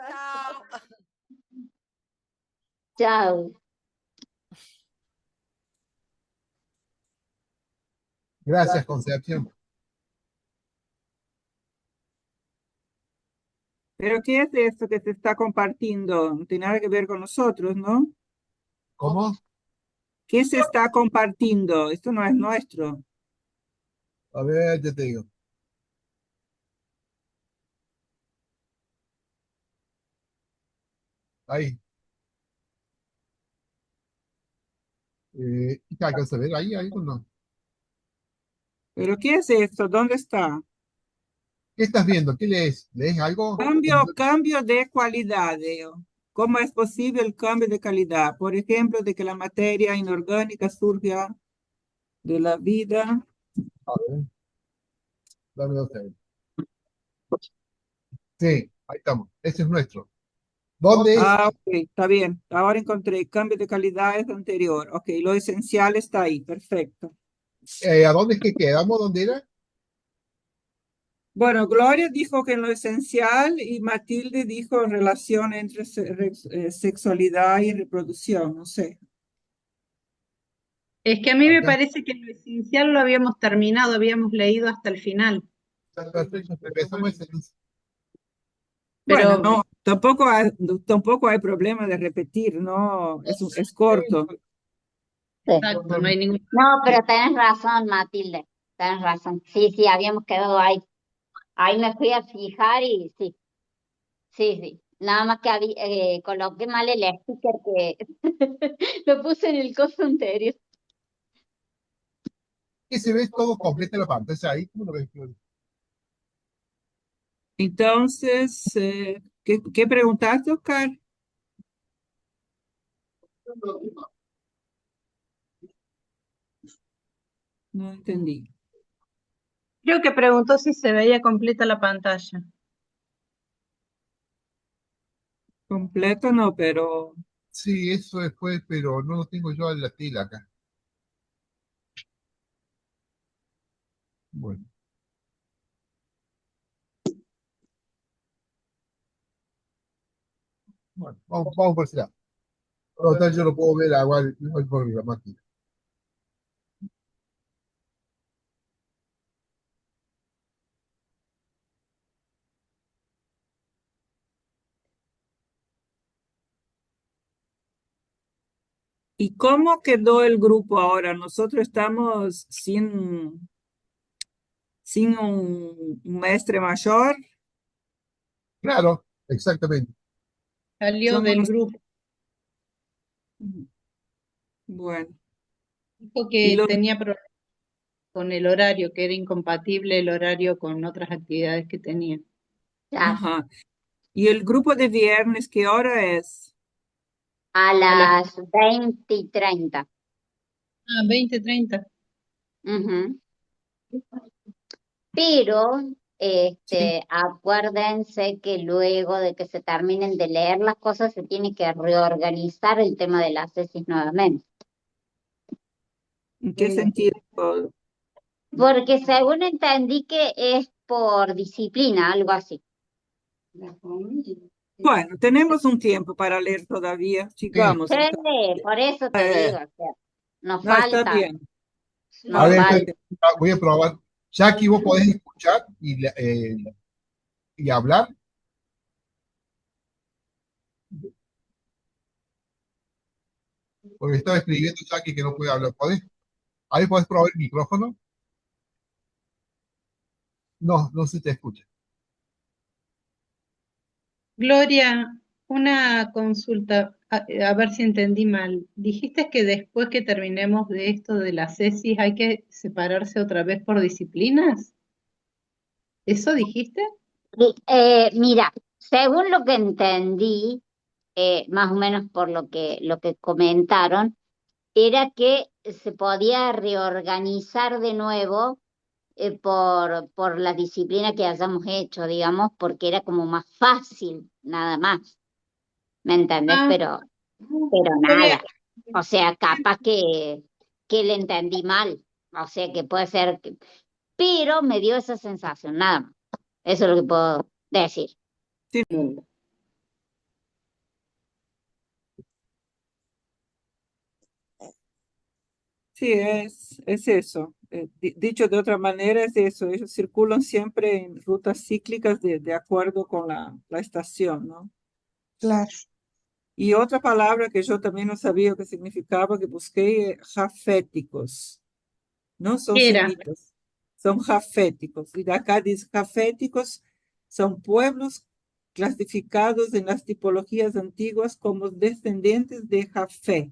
Chao. Chao. Gracias, Concepción. Pero ¿qué es esto que se está compartiendo? No tiene nada que ver con nosotros, ¿no? ¿Cómo? ¿Qué se está compartiendo? Esto no es nuestro. A ver, ya te digo. Ahí. ¿Qué alcanza a ver ahí? ¿Ahí o no? ¿Pero qué es esto? ¿Dónde está? ¿Qué estás viendo? ¿Qué lees? ¿Lees algo? Cambio de calidad, Leo. ¿Cómo es posible el cambio de calidad? Por ejemplo, de que la materia inorgánica surja de la vida. A ver, dame 2 segundos. Sí, ahí estamos. Ese es nuestro. ¿Dónde es? Ah, ok, está bien. Ahora encontré cambio de calidad es anterior. Ok, lo esencial está ahí. Perfecto. ¿A dónde es que quedamos? ¿Dónde era? Bueno, Gloria dijo que en lo esencial y Matilde dijo en relación entre sexualidad y reproducción. No sé. Es que a mí me Acá. parece que lo esencial lo habíamos terminado, habíamos leído hasta el final. Perfecto. Empezamos ese. Bueno, Pero no, tampoco hay problema de repetir, ¿no? Es corto. Sí. exacto, no hay ningún. No, pero tenés razón, Matilde. Tenés razón. Sí, sí, habíamos quedado ahí. Ahí me fui a fijar y sí, sí, sí. Nada más que coloqué mal el sticker que lo puse en el coso anterior. Que se ve todo completo en la pantalla ahí. ¿Cómo lo ves, Flor? Entonces, ¿qué preguntaste, Oscar? No entendí. Creo que preguntó si se veía completa la pantalla. Completo no, pero Sí, eso después, pero no lo tengo yo en la tela acá. Bueno, bueno, vamos por ese lado. Total, yo lo puedo ver igual por la máquina. ¿y cómo quedó el grupo ahora? Nosotros estamos sin un maestre mayor. Claro, exactamente. Salió Somos del los- grupo. Bueno, Dijo y que los, tenía problemas con el horario, que era incompatible el horario con otras actividades que tenía. Ya, ajá. ¿Y el grupo de viernes qué hora es? a A las las 20:30. 20:30. Ujú. Pero Sí. acuérdense que luego de que se terminen de leer las cosas se tiene que reorganizar el tema de las tesis nuevamente. ¿En qué sentido? Porque según entendí que es por disciplina, algo así. Bueno, tenemos un tiempo para leer todavía. Sí. Sigamos Sí, entonces. por eso te Eh, digo, o sea, nos no, está falta, bien. A nos No, ver, está falta. bien. voy a probar. Jackie, vos podés escuchar y hablar. Porque estaba escribiendo Jackie que no puede hablar. Ahí podés probar el micrófono. No, no se te escucha. Gloria, una consulta, a ver si entendí mal. Dijiste que después que terminemos de esto de la tesis hay que separarse otra vez por disciplinas. ¿Eso dijiste? Mira, según lo que entendí, más o menos por lo que comentaron, era que se podía reorganizar de nuevo por la disciplina que hayamos hecho, digamos, porque era como más fácil, nada más, ¿me entendés? Ah, Pero está bien. nada, o sea, capaz que le entendí mal, o sea, que puede ser, pero me dio esa sensación, nada más, eso es lo que puedo decir. Sí, Sí, es eso. Dicho de otra manera, es eso. Ellos circulan siempre en rutas cíclicas de acuerdo con la estación, ¿no? Claro. Y otra palabra que yo también no sabía qué significaba, que busqué, jaféticos. No son ¿Qué era? semitas, son jaféticos. Y de acá dice, jaféticos son pueblos clasificados en las tipologías antiguas como descendientes de Jafé,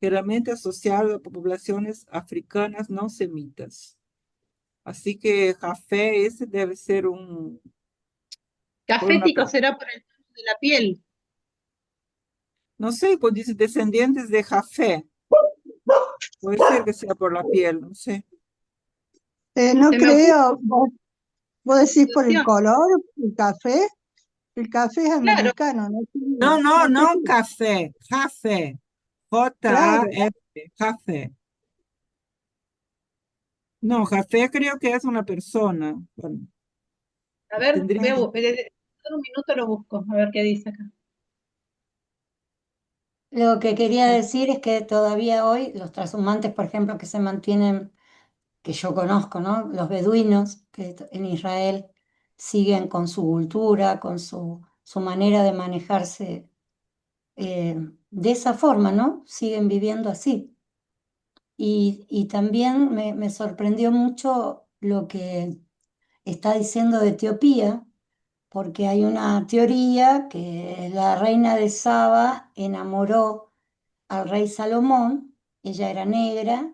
generalmente asociados a poblaciones africanas no semitas. Así que Jafé ese debe ser por una, Cafético será por el tono de la piel. no sé, pues dice descendientes de Jafé. Puede ser que sea por la piel, no sé. No Se me ocurre creo, vos decís por el situación. color, el café es Claro, americano, no No, sé, no, no sé no si, café, Jafé. claro, J-A-F, Jafé. No, Jafé creo que es una persona. Bueno, a ver, tendría. voy a dar un minuto lo busco, a ver qué dice acá. Lo que quería decir es que todavía hoy los trashumantes, por ejemplo, que se mantienen, que yo conozco, ¿no? Los beduinos que en Israel siguen con su cultura, con su manera de manejarse de esa forma, ¿no? Siguen viviendo así. Y también me sorprendió mucho lo que está diciendo de Etiopía, porque hay una teoría que la reina de Saba enamoró al rey Salomón, ella era negra,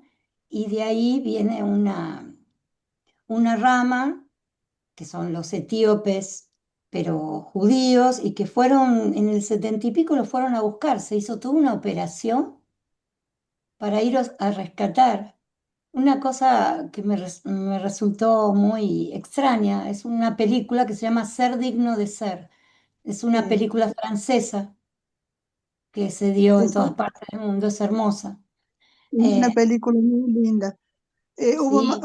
y de ahí viene una rama, que son los etíopes, pero judíos, y que fueron, en el 70 y pico los fueron a buscar, se hizo toda una operación para ir a rescatar. Una cosa que me resultó muy extraña, es una película que se llama Ser digno de ser. Es una sí, película francesa que se dio en es todas partes del mundo, es hermosa. una Eh, película muy linda. sí,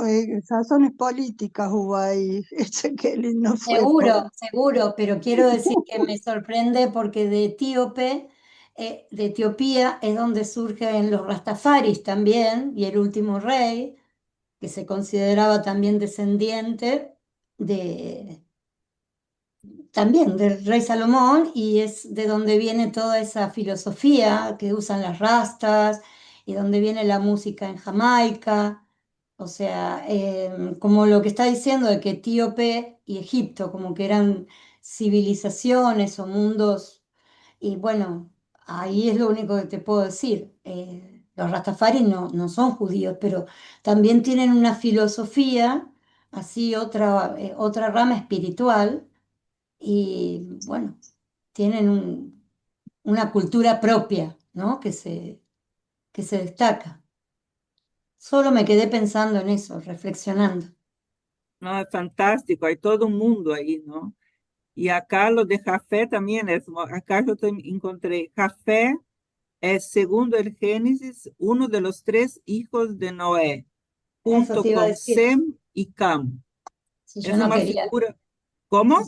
Razones políticas hubo ahí, ese Kelly no fue por... seguro, seguro, pero quiero decir que me sorprende porque de Etiopía es donde surgen los Rastafaris también, y el último rey, que se consideraba también descendiente de, también del rey Salomón, y es de donde viene toda esa filosofía que usan las rastas y donde viene la música en Jamaica. O sea, como lo que está diciendo de que Etíope y Egipto como que eran civilizaciones o mundos, y bueno, ahí es lo único que te puedo decir. Los Rastafari no son judíos, pero también tienen una filosofía, así otra rama espiritual, y bueno, tienen una cultura propia, ¿no? Que se destaca. Solo me quedé pensando en eso, reflexionando. No, es fantástico, hay todo un mundo ahí, ¿no? Y acá lo de Jafé también es, acá yo encontré, Jafé es, según el Génesis, uno de los tres hijos de Noé, Eso junto te iba a con decir, Sem y Cam. si yo Es no una quería. figura. ¿Cómo?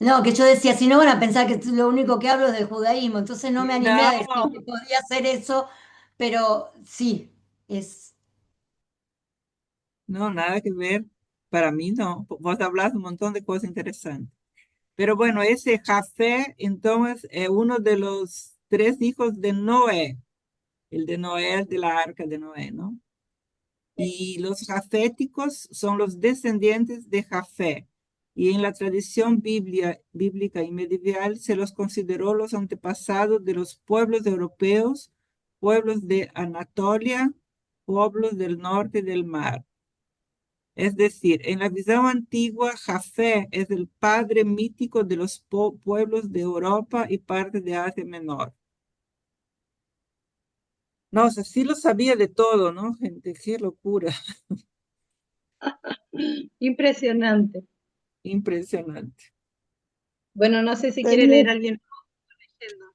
No, que yo decía, si no van a pensar que lo único que hablo es del judaísmo, entonces no me animé a decir No, que podía hacer eso, pero sí, es no, nada que ver. Para mí no. Vos hablas un montón de cosas interesantes. Pero bueno, ese Jafé, entonces, es uno de los tres hijos de Noé. El de Noé, el de la arca de Noé, ¿no? Y los jaféticos son los descendientes de Jafé. Y en la tradición bíblica y medieval se los consideró los antepasados de los pueblos europeos, pueblos de Anatolia, pueblos del norte del mar. Es decir, en la visión antigua, Jafé es el padre mítico de los pueblos de Europa y parte de Asia Menor. No, o sea, sí lo sabía de todo, ¿no, gente? Qué locura. Impresionante. Impresionante. Bueno, no sé si quiere Tenía, leer alguien leyendo.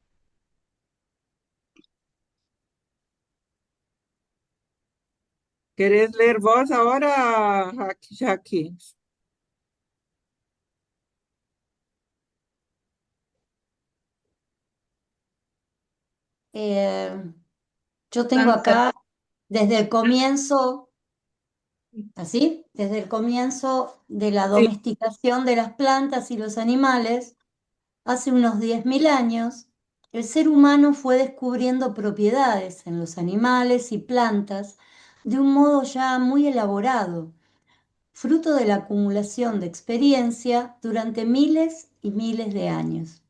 ¿Querés leer vos ahora, Jackie? eh, yo tengo Danza. acá Desde el comienzo, así, desde el comienzo de la Sí, domesticación de las plantas y los animales, hace unos 10.000 años, el ser humano fue descubriendo propiedades en los animales y plantas de un modo ya muy elaborado, fruto de la acumulación de experiencia durante miles y miles de años.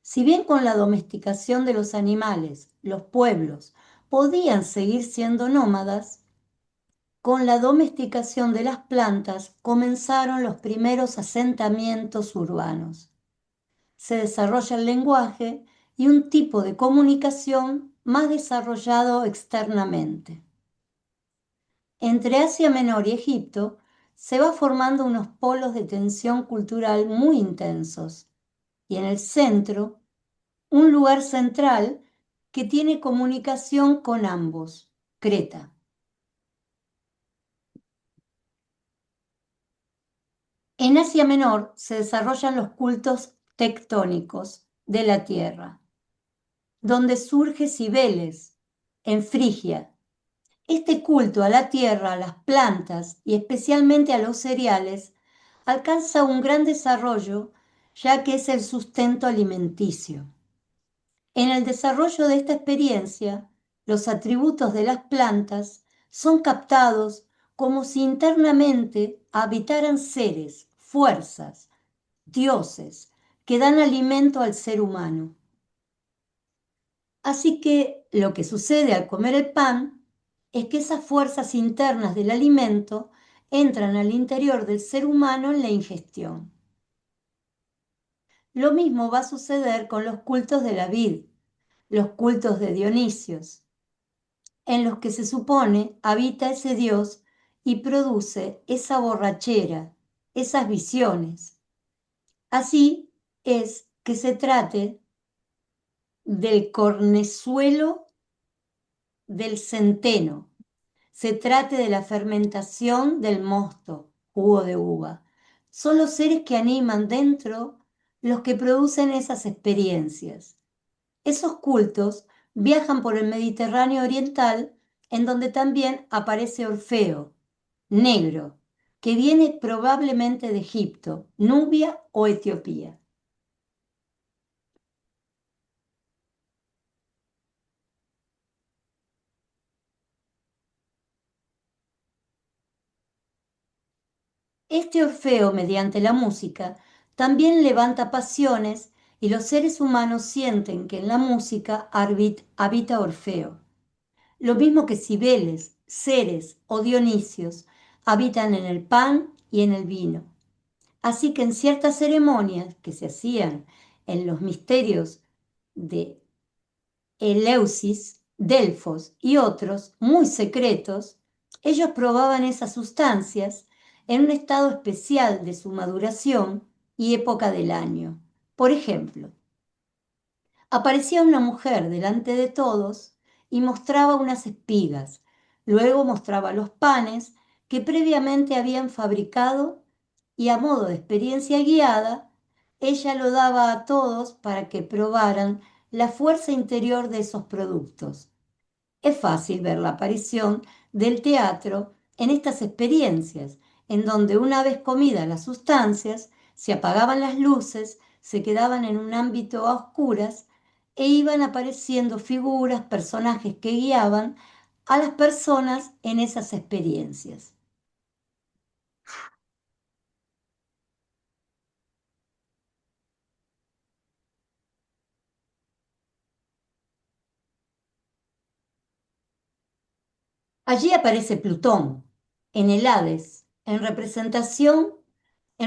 Si bien con la domesticación de los animales, los pueblos podían seguir siendo nómadas, con la domesticación de las plantas comenzaron los primeros asentamientos urbanos. Se desarrolla el lenguaje y un tipo de comunicación más desarrollado externamente. Entre Asia Menor y Egipto se va formando unos polos de tensión cultural muy intensos y en el centro un lugar central que tiene comunicación con ambos, Creta. En Asia Menor se desarrollan los cultos tectónicos de la tierra, donde surge Cibeles, en Frigia. Este culto a la tierra, a las plantas y especialmente a los cereales alcanza un gran desarrollo ya que es el sustento alimenticio. En el desarrollo de esta experiencia, los atributos de las plantas son captados como si internamente habitaran seres, fuerzas, dioses, que dan alimento al ser humano. Así que lo que sucede al comer el pan es que esas fuerzas internas del alimento entran al interior del ser humano en la ingestión. Lo mismo va a suceder con los cultos de la vid, los cultos de Dionisios, en los que se supone habita ese dios y produce esa borrachera, esas visiones. Así es que se trate del cornezuelo del centeno, se trate de la fermentación del mosto, jugo de uva. Son los seres que animan dentro los que producen esas experiencias. Esos cultos viajan por el Mediterráneo oriental, en donde también aparece Orfeo, negro, que viene probablemente de Egipto, Nubia o Etiopía. Este Orfeo, mediante la música, también levanta pasiones y los seres humanos sienten que en la música habita Orfeo. Lo mismo que Cibeles, Ceres o Dionisios habitan en el pan y en el vino. Así que en ciertas ceremonias que se hacían en los misterios de Eleusis, Delfos y otros muy secretos, ellos probaban esas sustancias en un estado especial de su maduración y época del año. Por ejemplo, aparecía una mujer delante de todos y mostraba unas espigas, luego mostraba los panes que previamente habían fabricado y a modo de experiencia guiada, ella lo daba a todos para que probaran la fuerza interior de esos productos. Es fácil ver la aparición del teatro en estas experiencias, en donde una vez comidas las sustancias, se apagaban las luces, se quedaban en un ámbito a oscuras e iban apareciendo figuras, personajes que guiaban a las personas en esas experiencias. Allí aparece Plutón, en el Hades, en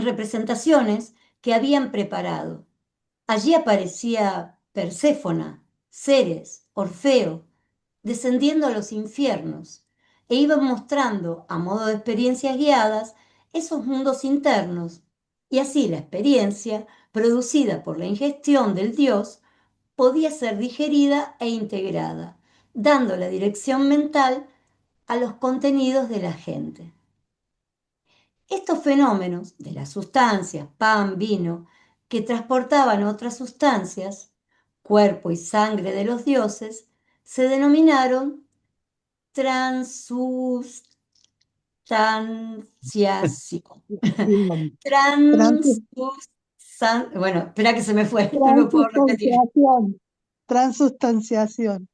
representaciones que habían preparado. Allí aparecía Perséfona, Ceres, Orfeo, descendiendo a los infiernos, e iban mostrando, a modo de experiencias guiadas, esos mundos internos, y así la experiencia, producida por la ingestión del dios, podía ser digerida e integrada, dando la dirección mental a los contenidos de la gente. Estos fenómenos de las sustancias, pan, vino, que transportaban otras sustancias, cuerpo y sangre de los dioses, se denominaron transustanciación. Bien. Transus- Bueno, espera que se me fue, no lo puedo repetir. Transustanciación. Transustanciación.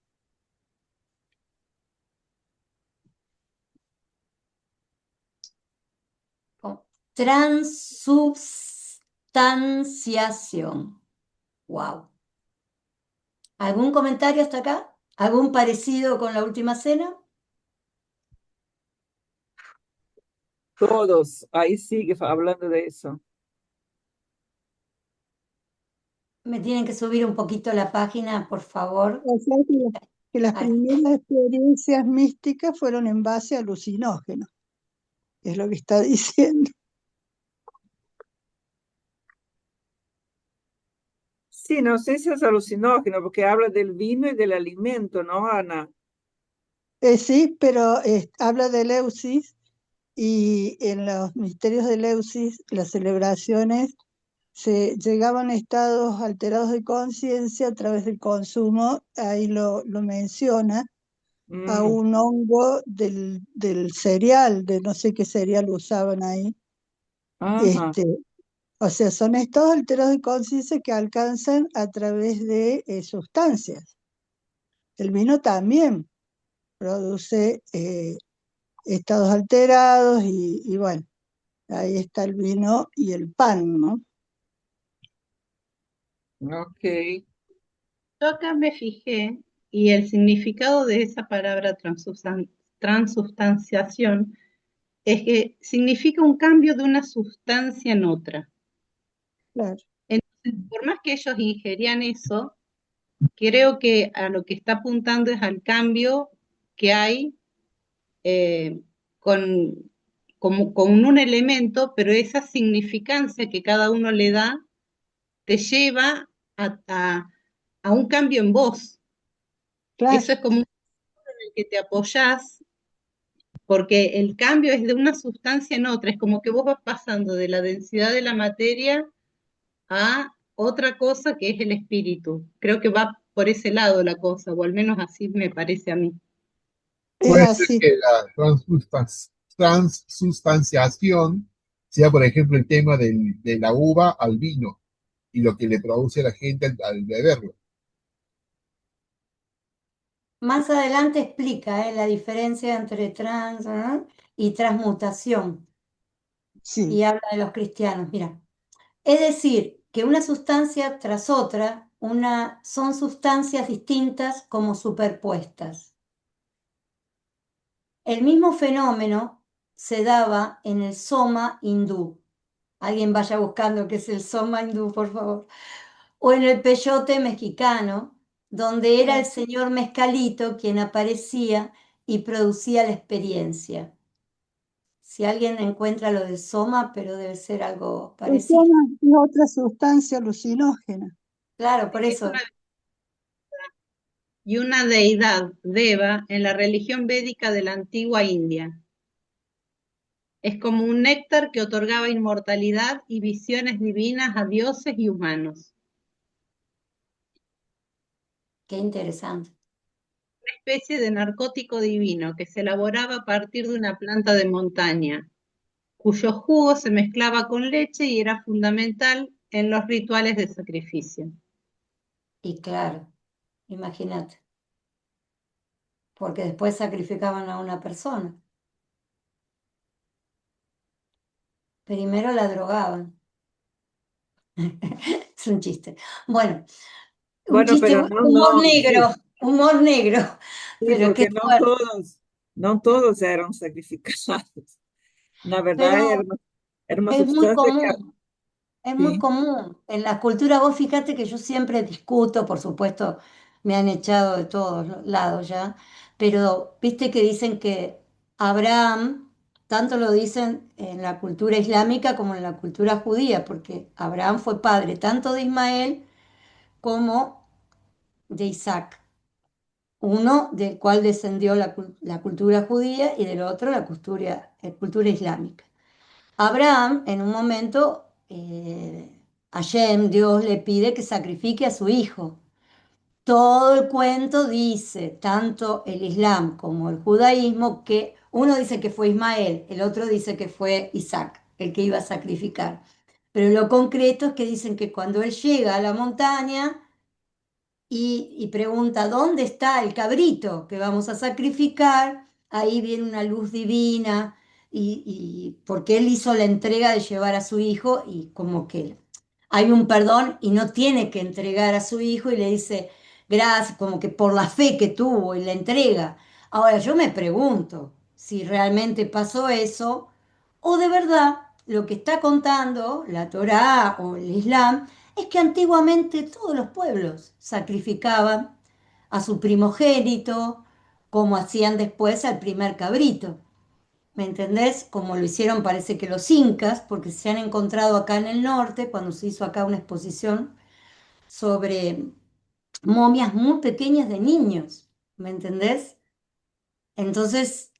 Transubstanciación. Wow. ¿Algún comentario hasta acá? ¿Algún parecido con la última cena? Todos, ahí sigue hablando de eso. Me tienen que subir un poquito la página, por favor. O sea que las Ahí. primeras experiencias místicas fueron en base a alucinógenos, es lo que está diciendo. Sí, no sé si es alucinógeno, porque habla del vino y del alimento, ¿no, Ana? Sí, pero habla de Eleusis y en los misterios de Eleusis, las celebraciones, se llegaban a estados alterados de conciencia a través del consumo, ahí lo menciona, a Mm, un hongo del cereal, de no sé qué cereal usaban ahí. ajá, Este, o sea, son estados alterados de conciencia que alcanzan a través de sustancias. El vino también produce estados alterados y bueno, ahí está el vino y el pan, ¿no? ok. Yo acá me fijé y el significado de esa palabra transubstanciación es que significa un cambio de una sustancia en otra. Claro. Entonces, por más que ellos ingerían eso, creo que a lo que está apuntando es al cambio que hay eh, con, con un elemento, pero esa significancia que cada uno le da te lleva a un cambio en vos. Claro, Eso es como un en el que te apoyás, porque el cambio es de una sustancia en otra, es como que vos vas pasando de la densidad de la materia a otra cosa que es el espíritu. Creo que va por ese lado la cosa, o al menos así me parece a mí. es Puede ser así. que la transustanciación sea, por ejemplo, el tema de la uva al vino y lo que le produce a la gente al beberlo. Más adelante explica la diferencia entre y transmutación y Sí, habla de los cristianos. Mira, es decir, que una sustancia tras otra, son sustancias distintas como superpuestas. El mismo fenómeno se daba en el Soma hindú. Alguien vaya buscando qué es el Soma hindú, por favor. O en el peyote mexicano, donde era el señor Mezcalito quien aparecía y producía la experiencia. Si alguien encuentra lo de Soma, pero debe ser algo es parecido. otra sustancia alucinógena. Claro, por Es eso. una deidad, Deva, en la religión védica de la antigua India. Es como un néctar que otorgaba inmortalidad y visiones divinas a dioses y humanos. Qué interesante. Una especie de narcótico divino que se elaboraba a partir de una planta de montaña, cuyo jugo se mezclaba con leche y era fundamental en los rituales de sacrificio. Y claro, imagínate, porque después sacrificaban a una persona. Primero la drogaban. Es un chiste. Bueno, un Bueno, chiste, pero no, sí, humor negro, sí, pero qué porque fuerte. no todos eran sacrificados. La verdad Pero era una es muy sustancia que, común. Es muy sí, común. En la cultura, vos fíjate que yo siempre discuto, por supuesto, me han echado de todos lados ya, pero viste que dicen que Abraham, tanto lo dicen en la cultura islámica como en la cultura judía, porque Abraham fue padre tanto de Ismael como de Isaac, uno del cual descendió la cultura judía y del otro la cultura islámica. Abraham, en un momento, Hashem, Dios le pide que sacrifique a su hijo. todo el cuento dice, tanto el Islam como el judaísmo, que uno dice que fue Ismael, el otro dice que fue Isaac, el que iba a sacrificar. Pero lo concreto es que dicen que cuando él llega a la montaña y pregunta, ¿dónde está el cabrito que vamos a sacrificar? Ahí viene una luz divina porque él hizo la entrega de llevar a su hijo y como que hay un perdón y no tiene que entregar a su hijo y le dice, gracias, como que por la fe que tuvo y la entrega. Ahora yo me pregunto si realmente pasó eso o de verdad lo que está contando la Torá o el Islam es que antiguamente todos los pueblos sacrificaban a su primogénito, como hacían después al primer cabrito. ¿Me entendés? Como lo hicieron parece que los incas, porque se han encontrado acá en el norte, cuando se hizo acá una exposición sobre momias muy pequeñas de niños. ¿Me entendés? Entonces,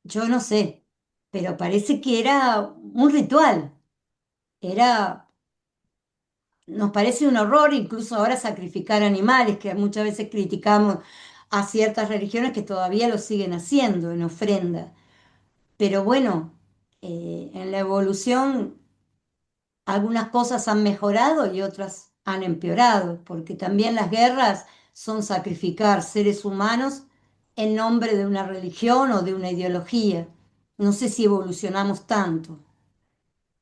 yo no sé, pero parece que era un ritual. Era Nos parece un horror incluso ahora sacrificar animales, que muchas veces criticamos a ciertas religiones que todavía lo siguen haciendo en ofrenda. Pero bueno, en la evolución algunas cosas han mejorado y otras han empeorado, porque también las guerras son sacrificar seres humanos en nombre de una religión o de una ideología. No sé si evolucionamos tanto.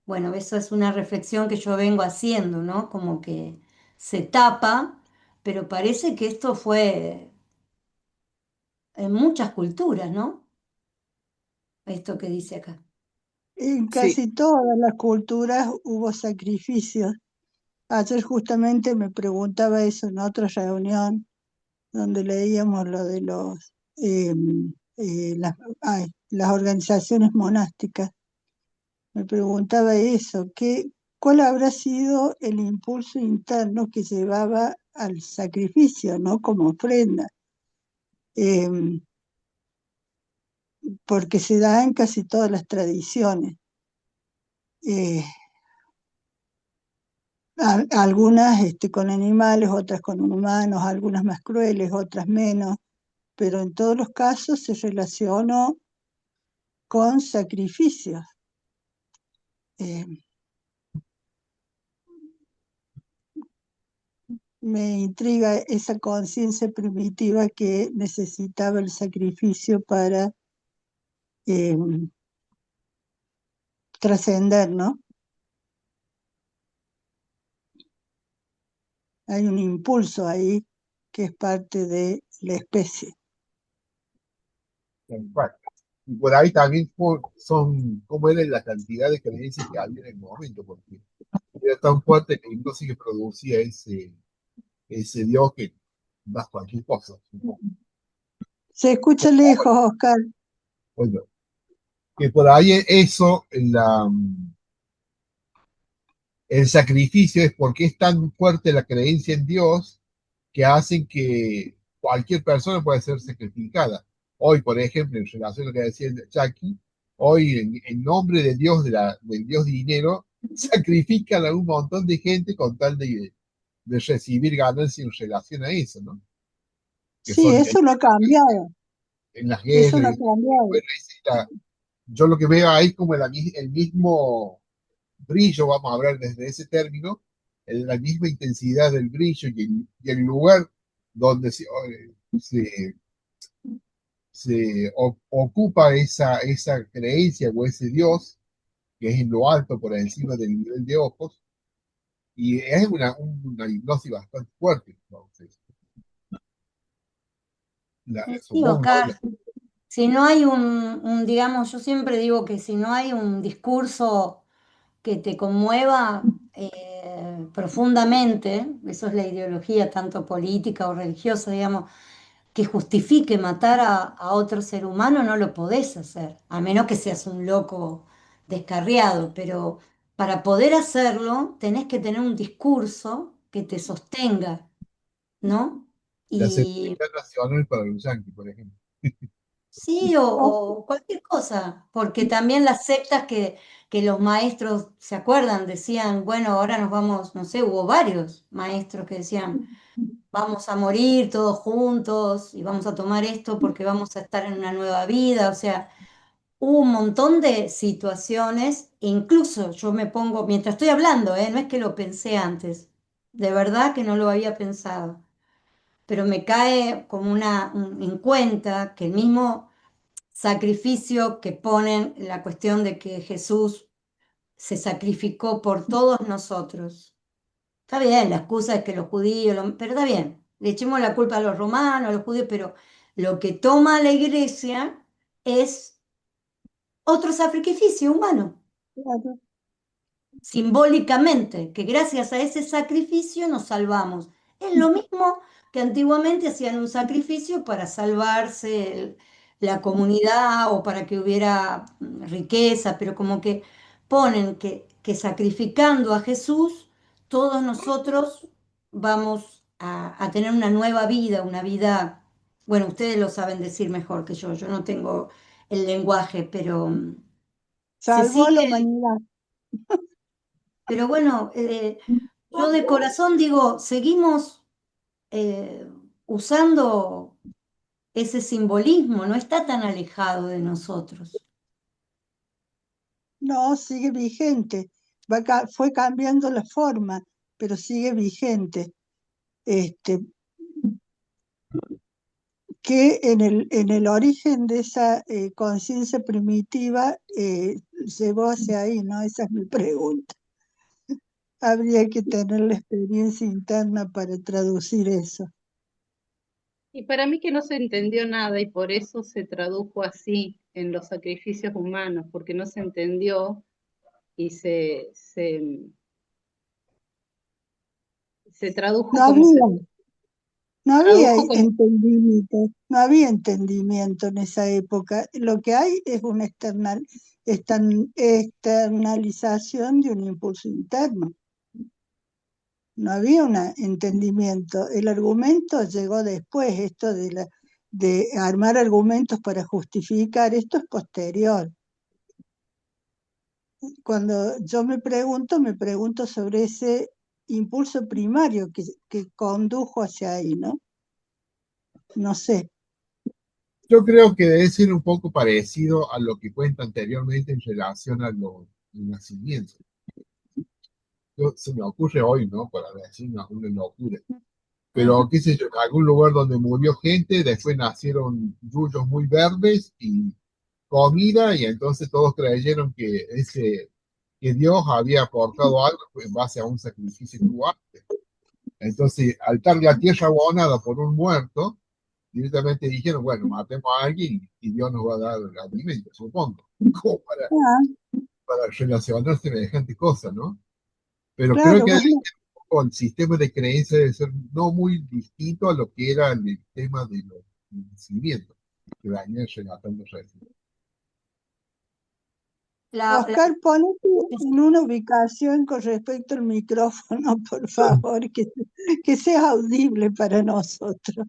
Bueno, eso es una reflexión que yo vengo haciendo, ¿no? Como que se tapa, pero parece que esto fue en muchas culturas, ¿no? Esto que dice acá. En Sí, casi todas las culturas hubo sacrificios. Ayer justamente me preguntaba eso en otra reunión donde leíamos lo de eh, las organizaciones monásticas. Me preguntaba eso, ¿cuál habrá sido el impulso interno que llevaba al sacrificio, ¿no? Como ofrenda. Eh, Porque se da en casi todas las tradiciones. Eh, Algunas con animales, otras con humanos, algunas más crueles, otras menos, pero en todos los casos se relacionó con sacrificios. Eh, Me intriga esa conciencia primitiva que necesitaba el sacrificio para eh, trascender, ¿no? Hay un impulso ahí que es parte de la especie. tal cual. Y por ahí también cómo era la cantidad de creencias que había en el momento, porque era tan fuerte que incluso que producía ese Dios que da cualquier cosa. Se escucha lejos, Oscar. Bueno, que por ahí eso, el sacrificio es porque es tan fuerte la creencia en Dios que hacen que cualquier persona pueda ser sacrificada. Hoy, por ejemplo, en relación a lo que decía Jackie, hoy en nombre de Dios, del Dios dinero, sacrifican a un montón de gente con tal de recibir ganancias en relación a eso, ¿no? Que Sí, son eso no ha cambiado. en las Eso guerras. no ha cambiado. Bueno, yo lo que veo ahí como el mismo brillo, vamos a hablar desde ese término, la misma intensidad del brillo y el lugar donde se, ocupa esa creencia o ese Dios, que es en lo alto por encima del nivel de ojos, y es una hipnosis bastante fuerte. Entonces, Sí, supongo, ¿no? Oscar. Si no hay digamos, yo siempre digo que si no hay un discurso que te conmueva profundamente, eso es la ideología tanto política o religiosa, digamos, que justifique matar a otro ser humano, no lo podés hacer, a menos que seas un loco descarriado, pero para poder hacerlo tenés que tener un discurso que te sostenga, ¿no? La Y seguridad nacional para los yanquis, por ejemplo. Sí, o cualquier cosa, porque también las sectas que los maestros, ¿se acuerdan? Decían, bueno, ahora nos vamos, no sé, hubo varios maestros que decían, vamos a morir todos juntos y vamos a tomar esto porque vamos a estar en una nueva vida, o sea, hubo un montón de situaciones, incluso yo me pongo, mientras estoy hablando, no es que lo pensé antes, de verdad que no lo había pensado, pero me cae como en cuenta que el mismo sacrificio que ponen la cuestión de que Jesús se sacrificó por todos nosotros. Está bien, la excusa es que los judíos, pero está bien, le echemos la culpa a los romanos, a los judíos, pero lo que toma la iglesia es otro sacrificio humano, Claro. simbólicamente, que gracias a ese sacrificio nos salvamos. Es lo mismo que antiguamente hacían un sacrificio para salvarse la comunidad o para que hubiera riqueza, pero como que ponen que sacrificando a Jesús, todos nosotros vamos a tener una nueva vida, una vida, bueno, ustedes lo saben decir mejor que yo no tengo el lenguaje, pero se Salvó a la sigue. humanidad. Pero bueno, yo de corazón digo, seguimos eh, usando ese simbolismo, no está tan alejado de nosotros. No, sigue vigente. Fue cambiando la forma, pero sigue vigente. Este, que en el origen de esa conciencia primitiva llevó hacia ahí, ¿no? Esa es mi pregunta. Habría que tener la experiencia interna para traducir eso. Y para mí que no se entendió nada y por eso se tradujo así en los sacrificios humanos, porque no se entendió y se tradujo No como se había, no había tradujo como entendimiento, no había entendimiento en esa época. Lo que hay es una externalización de un impulso interno. No había un entendimiento. El argumento llegó después, esto de armar argumentos para justificar, esto es posterior. Cuando yo me pregunto sobre ese impulso primario que condujo hacia ahí, ¿no? No sé. Yo creo que debe ser un poco parecido a lo que cuenta anteriormente en relación a los nacimientos. Se me ocurre hoy, ¿no? Para decir una locura. Pero, qué sé yo, en algún lugar donde murió gente, después nacieron yuyos muy verdes y comida, y entonces todos creyeron que Dios había aportado algo en base a un sacrificio que hubo antes. Entonces, al estar la tierra abonada por un muerto, directamente dijeron, bueno, matemos a alguien y Dios nos va a dar el alimento, supongo, como Ah, para relacionarse semejante cosa, ¿no? Pero creo claro, que bueno, el sistema de creencia debe ser no muy distinto a lo que era el tema de los nacimientos que Daniel relatando recién. La, la- Oscar, ponete en una ubicación con respecto al micrófono, por favor, que sea audible para nosotros.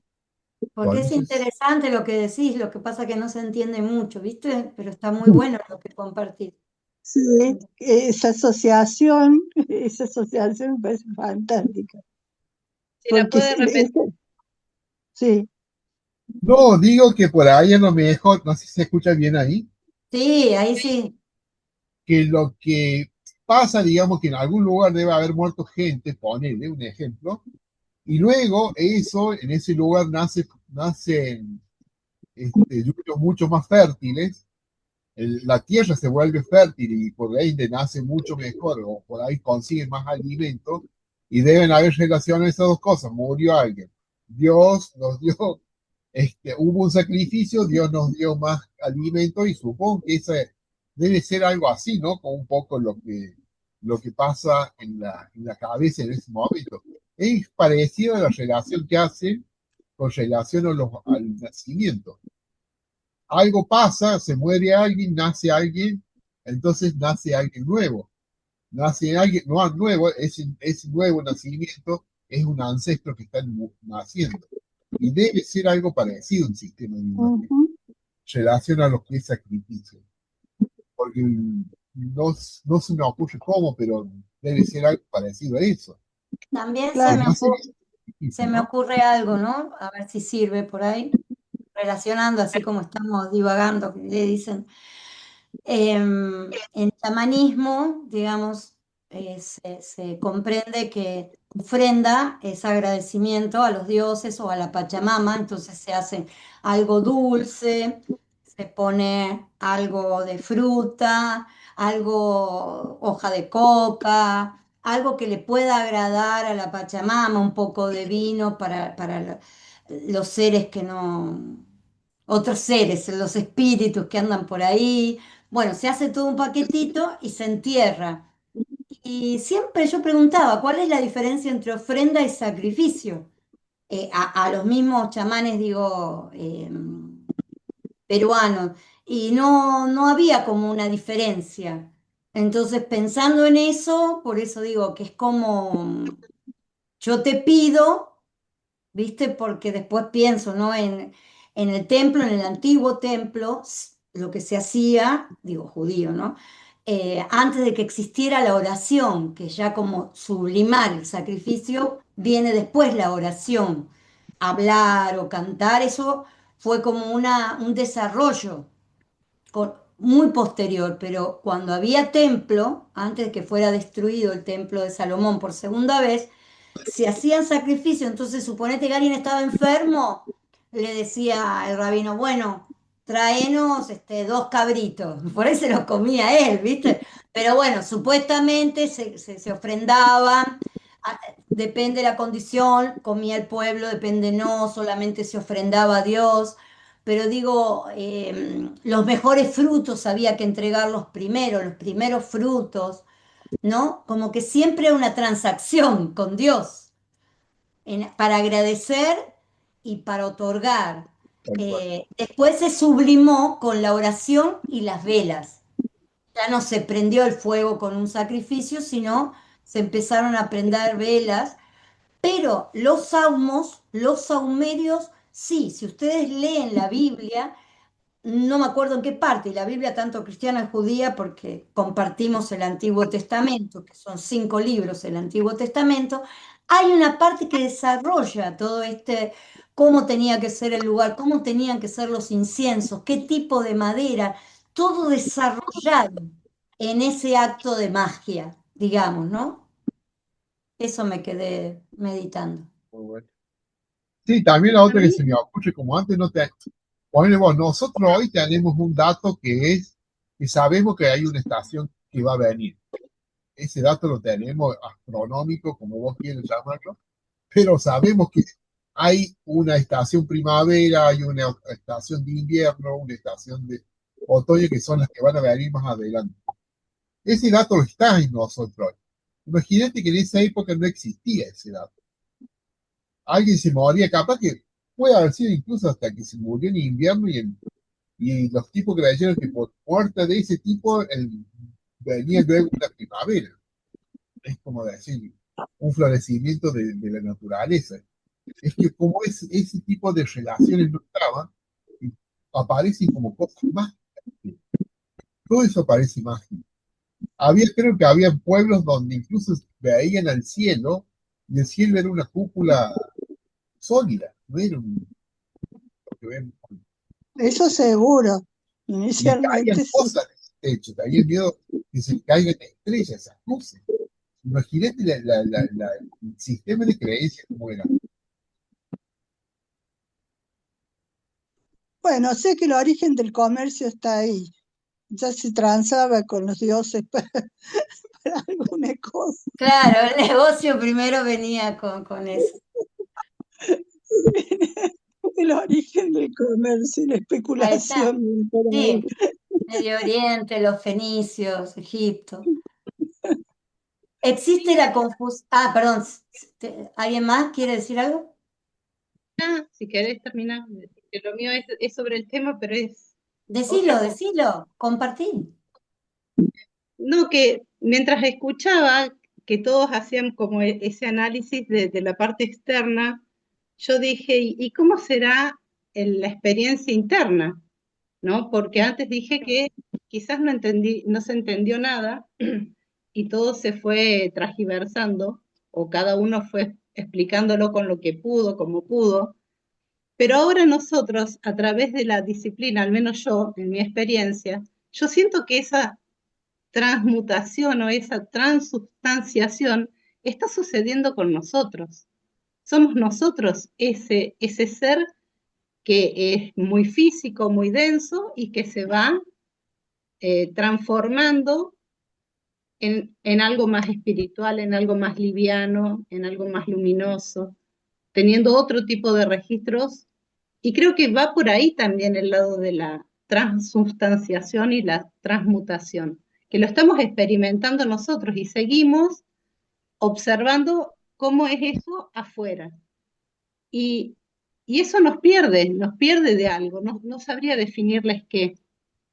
porque es Entonces, interesante lo que decís, lo que pasa que no se entiende mucho, ¿viste? Pero está muy bueno lo que compartís. Sí, esa asociación me parece fantástica. si la Porque puede repetir. sí, no, digo que por ahí a lo mejor, no sé si se escucha bien ahí, Sí, ahí sí. que lo que pasa, digamos que en algún lugar debe haber muerto gente, ponele un ejemplo, y luego eso, en ese lugar nacen yuyos mucho más fértiles, la tierra se vuelve fértil y por ahí le nace mucho mejor, o por ahí consiguen más alimento, y deben haber relacionado esas dos cosas. Murió alguien, Dios nos dio, hubo un sacrificio, Dios nos dio más alimento, y supongo que ese debe ser algo así, ¿no? Como un poco lo que pasa en la cabeza en ese momento. Es parecido a la relación que hacen con relación al nacimiento. Algo pasa, se muere alguien, nace alguien, entonces nace alguien nuevo. Nace alguien no, nuevo, ese nuevo nacimiento es un ancestro que está naciendo. Y debe ser algo parecido un sistema de biología. ujú. relación a lo que es sacrificio. Porque no se me ocurre cómo, pero debe ser algo parecido a eso. También Que Claro, no hace se sacrificio, me ¿no? ocurre algo, ¿no? A ver si sirve por ahí, relacionando así como estamos divagando, que le dicen. En chamanismo, digamos, se comprende que ofrenda es agradecimiento a los dioses o a la Pachamama, entonces se hace algo dulce, se pone algo de fruta, algo, hoja de coca, algo que le pueda agradar a la Pachamama, un poco de vino para los seres que no, otros seres, los espíritus que andan por ahí. Bueno, se hace todo un paquetito y se entierra. Y siempre yo preguntaba, ¿cuál es la diferencia entre ofrenda y sacrificio? A los mismos chamanes, digo, peruanos, y no había como una diferencia. Entonces, pensando en eso, por eso digo que es como yo te pido. ¿Viste? Porque después pienso, ¿no? En el templo, en el antiguo templo, lo que se hacía, digo judío, ¿no? Antes de que existiera la oración, que ya como sublimar el sacrificio, viene después la oración. Hablar o cantar, eso fue como un desarrollo muy posterior, pero cuando había templo, antes de que fuera destruido el templo de Salomón por segunda vez, se hacían sacrificios, entonces suponete que alguien estaba enfermo, le decía el rabino, bueno, tráenos 2 cabritos, por eso se los comía él, ¿viste? Pero bueno, supuestamente se ofrendaban, depende de la condición, comía el pueblo, depende no, solamente se ofrendaba a Dios. Pero digo, los mejores frutos había que entregarlos primero, los primeros frutos, ¿no? Como que siempre una transacción con Dios para agradecer y para otorgar. Tal cual. Después se sublimó con la oración y las velas. Ya no se prendió el fuego con un sacrificio, sino se empezaron a prender velas. Pero los salmos, los saumerios, sí, si ustedes leen la Biblia, no me acuerdo en qué parte, y la Biblia tanto cristiana y judía, porque compartimos el Antiguo Testamento, que son 5 libros el Antiguo Testamento, hay una parte que desarrolla todo cómo tenía que ser el lugar, cómo tenían que ser los inciensos, qué tipo de madera, todo desarrollado en ese acto de magia, digamos, ¿no? Eso me quedé meditando. Muy bueno. Sí, también la A otra que mí, se me ocurre, como antes no te... Ponele vos, nosotros hoy tenemos un dato que es que sabemos que hay una estación que va a venir. Ese dato lo tenemos astronómico, como vos quieres llamarlo, pero sabemos que hay una estación primavera, hay una estación de invierno, una estación de otoño, que son las que van a venir más adelante. Ese dato está en nosotros. Imagínate que en esa época no existía ese dato. Alguien se moría, capaz que puede haber sido incluso hasta que se murió en invierno y los tipos creyeron que por muerte de ese tipo venía luego una primavera. Es como decir, un florecimiento de la naturaleza. Es que como ese tipo de relaciones no estaban, y aparecen como cosas mágicas. Todo eso parece mágico. Creo que había pueblos donde incluso veían al cielo y el cielo era una cúpula sólida, no era lo que vemos. eso seguro. Y caían Inicialmente sí. cosas de ese techo, caía miedo que se caigan estrellas, esas luces. Imagínate el sistema de creencias como era. Bueno, sé que el origen del comercio está ahí. Ya se transaba con los dioses para alguna cosa. Claro, el negocio primero venía con eso. El origen del comercio y la Ahí está. especulación por ahí. Sí, Medio Oriente, los fenicios, Egipto. Existe sí, la confusión. Ah, perdón. ¿Alguien más quiere decir algo? si querés terminar, que lo mío es sobre el tema, pero es Decilo, otra cosa. decilo, compartí. No, que mientras escuchaba que todos hacían como ese análisis de la parte externa, yo dije, ¿y cómo será la experiencia interna? ¿no? Porque antes dije que quizás no se entendió nada y todo se fue transgiversando, o cada uno fue explicándolo con lo que pudo, como pudo, pero ahora nosotros, a través de la disciplina, al menos yo, en mi experiencia, yo siento que esa transmutación o esa transubstanciación está sucediendo con nosotros. Somos nosotros ese ser que es muy físico, muy denso y que se va transformando en algo más espiritual, en algo más liviano, en algo más luminoso, teniendo otro tipo de registros. Y creo que va por ahí también el lado de la transubstanciación y la transmutación, que lo estamos experimentando nosotros y seguimos observando cómo es eso afuera. Y, y eso nos pierde de algo, no sabría definirles qué,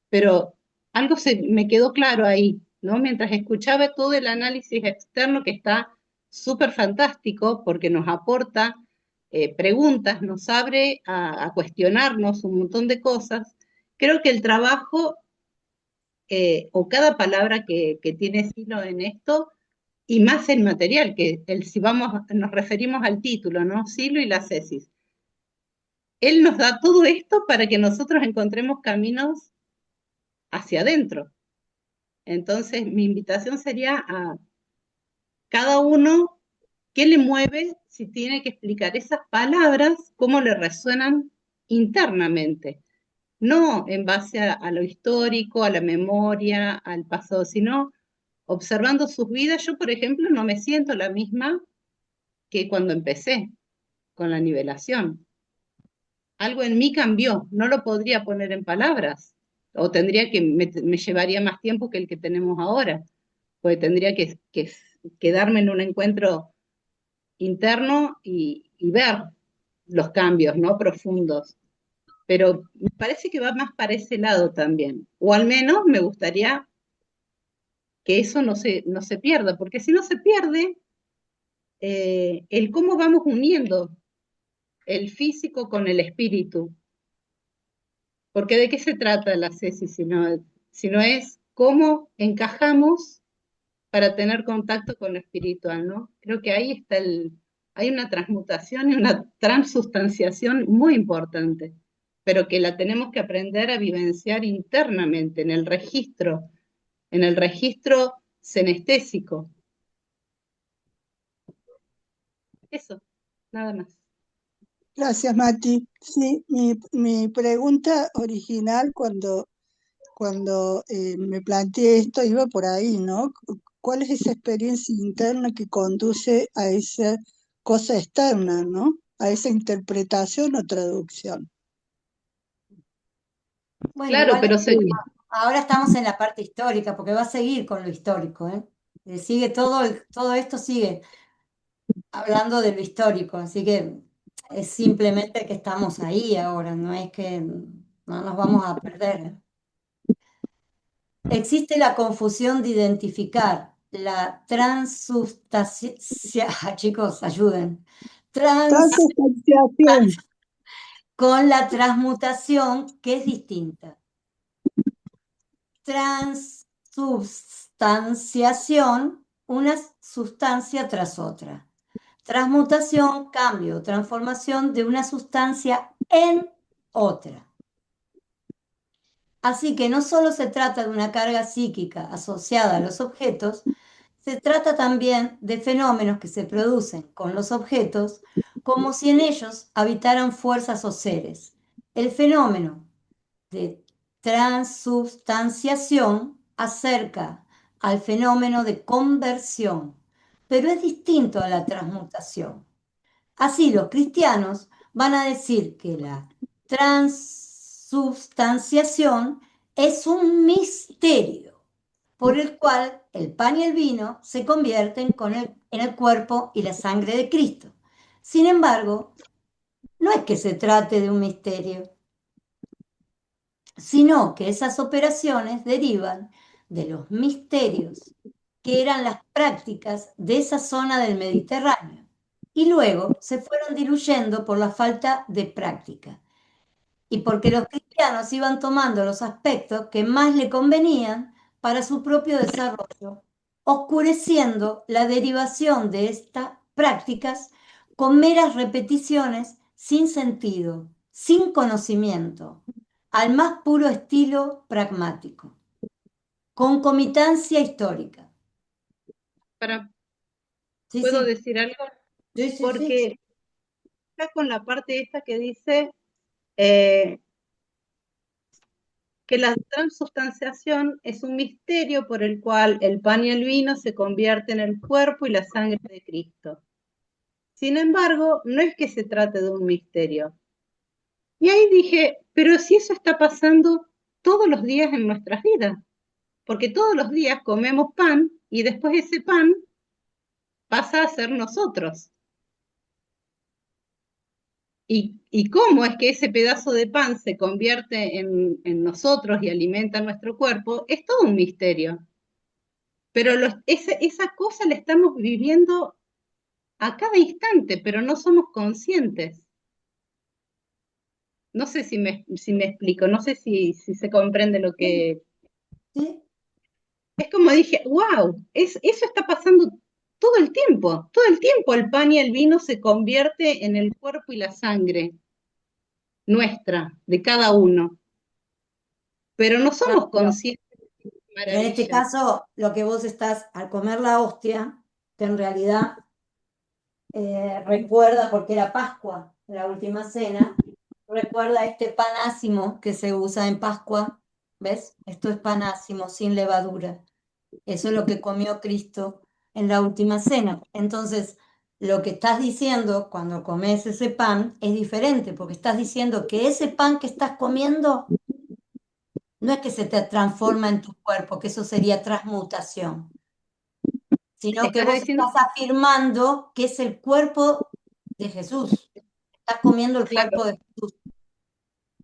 pero algo me quedó claro ahí, ¿no? Mientras escuchaba todo el análisis externo que está súper fantástico porque nos aporta preguntas, nos abre a cuestionarnos un montón de cosas, creo que el trabajo o cada palabra que tiene Silo en esto, y más el material, que si nos referimos al título, ¿no? Silo y la cesis. Él nos da todo esto para que nosotros encontremos caminos hacia adentro. Entonces, mi invitación sería a cada uno qué le mueve, si tiene que explicar esas palabras, cómo le resuenan internamente, no en base a lo histórico, a la memoria, al pasado, sino observando sus vidas. Yo, por ejemplo, no me siento la misma que cuando empecé con la nivelación. Algo en mí cambió, no lo podría poner en palabras, o tendría que, me llevaría más tiempo que el que tenemos ahora, pues tendría que quedarme en un encuentro interno y ver los cambios, ¿no? Profundos. Pero me parece que va más para ese lado también, o al menos me gustaría que eso no se pierda, porque si no se pierde, el cómo vamos uniendo el físico con el espíritu. Porque ¿de qué se trata la CESI si no es cómo encajamos para tener contacto con lo espiritual, ¿no? Creo que ahí está hay una transmutación y una transustanciación muy importante, pero que la tenemos que aprender a vivenciar internamente, en el registro senestésico. Eso, nada más. Gracias, Mati. Sí, mi pregunta original cuando me planteé esto iba por ahí, ¿no? ¿Cuál es esa experiencia interna que conduce a esa cosa externa, ¿no? A esa interpretación o traducción. Bueno, Claro, igual pero sería, ahora estamos en la parte histórica, porque va a seguir con lo histórico, ¿eh? Sigue todo esto sigue hablando de lo histórico, así que es simplemente que estamos ahí ahora, no es que no nos vamos a perder. Existe la confusión de identificar la transubstanciación, chicos, ayuden, trans Transubstanciación. con la transmutación, que es distinta. Transubstanciación, una sustancia tras otra. Transmutación, cambio, transformación de una sustancia en otra. Así que no solo se trata de una carga psíquica asociada a los objetos, se trata también de fenómenos que se producen con los objetos como si en ellos habitaran fuerzas o seres. El fenómeno de transubstanciación acerca al fenómeno de conversión, pero es distinto a la transmutación. Así, los cristianos van a decir que la transubstanciación es un misterio por el cual el pan y el vino se convierten en el cuerpo y la sangre de Cristo. Sin embargo, no es que se trate de un misterio, sino que esas operaciones derivan de los misterios que eran las prácticas de esa zona del Mediterráneo y luego se fueron diluyendo por la falta de práctica. y porque los cristianos iban tomando los aspectos que más le convenían para su propio desarrollo, oscureciendo la derivación de estas prácticas con meras repeticiones sin sentido, sin conocimiento, al más puro estilo pragmático. Concomitancia histórica. Para, Sí, ¿puedo sí, decir algo? sí, sí, sí. Porque está con la parte esta que dice eh, que la transubstanciación es un misterio por el cual el pan y el vino se convierten en el cuerpo y la sangre de Cristo. Sin embargo, no es que se trate de un misterio. Y ahí dije, pero si eso está pasando todos los días en nuestras vidas, porque todos los días comemos pan y después ese pan pasa a ser nosotros. ¿Y cómo es que ese pedazo de pan se convierte en nosotros y alimenta nuestro cuerpo? Es todo un misterio. Pero esa cosa la estamos viviendo a cada instante, pero no somos conscientes. No sé si me explico, no sé si se comprende lo que... Sí. Es como dije, wow, eso está pasando todo el tiempo el pan y el vino se convierte en el cuerpo y la sangre nuestra, de cada uno, pero no No, somos conscientes de esta pero en este maravilla. caso, lo que vos estás al comer la hostia, que en realidad recuerda, porque era Pascua, la última cena, recuerda este pan ácimo que se usa en Pascua, ¿ves? Esto es pan ácimo, sin levadura. Eso es lo que comió Cristo en la última cena. Entonces, lo que estás diciendo cuando comes ese pan es diferente, porque estás diciendo que ese pan que estás comiendo no es que se te transforma en tu cuerpo, que eso sería transmutación, sino que Estás vos diciendo, estás afirmando que es el cuerpo de Jesús. Estás comiendo el claro, cuerpo de Jesús.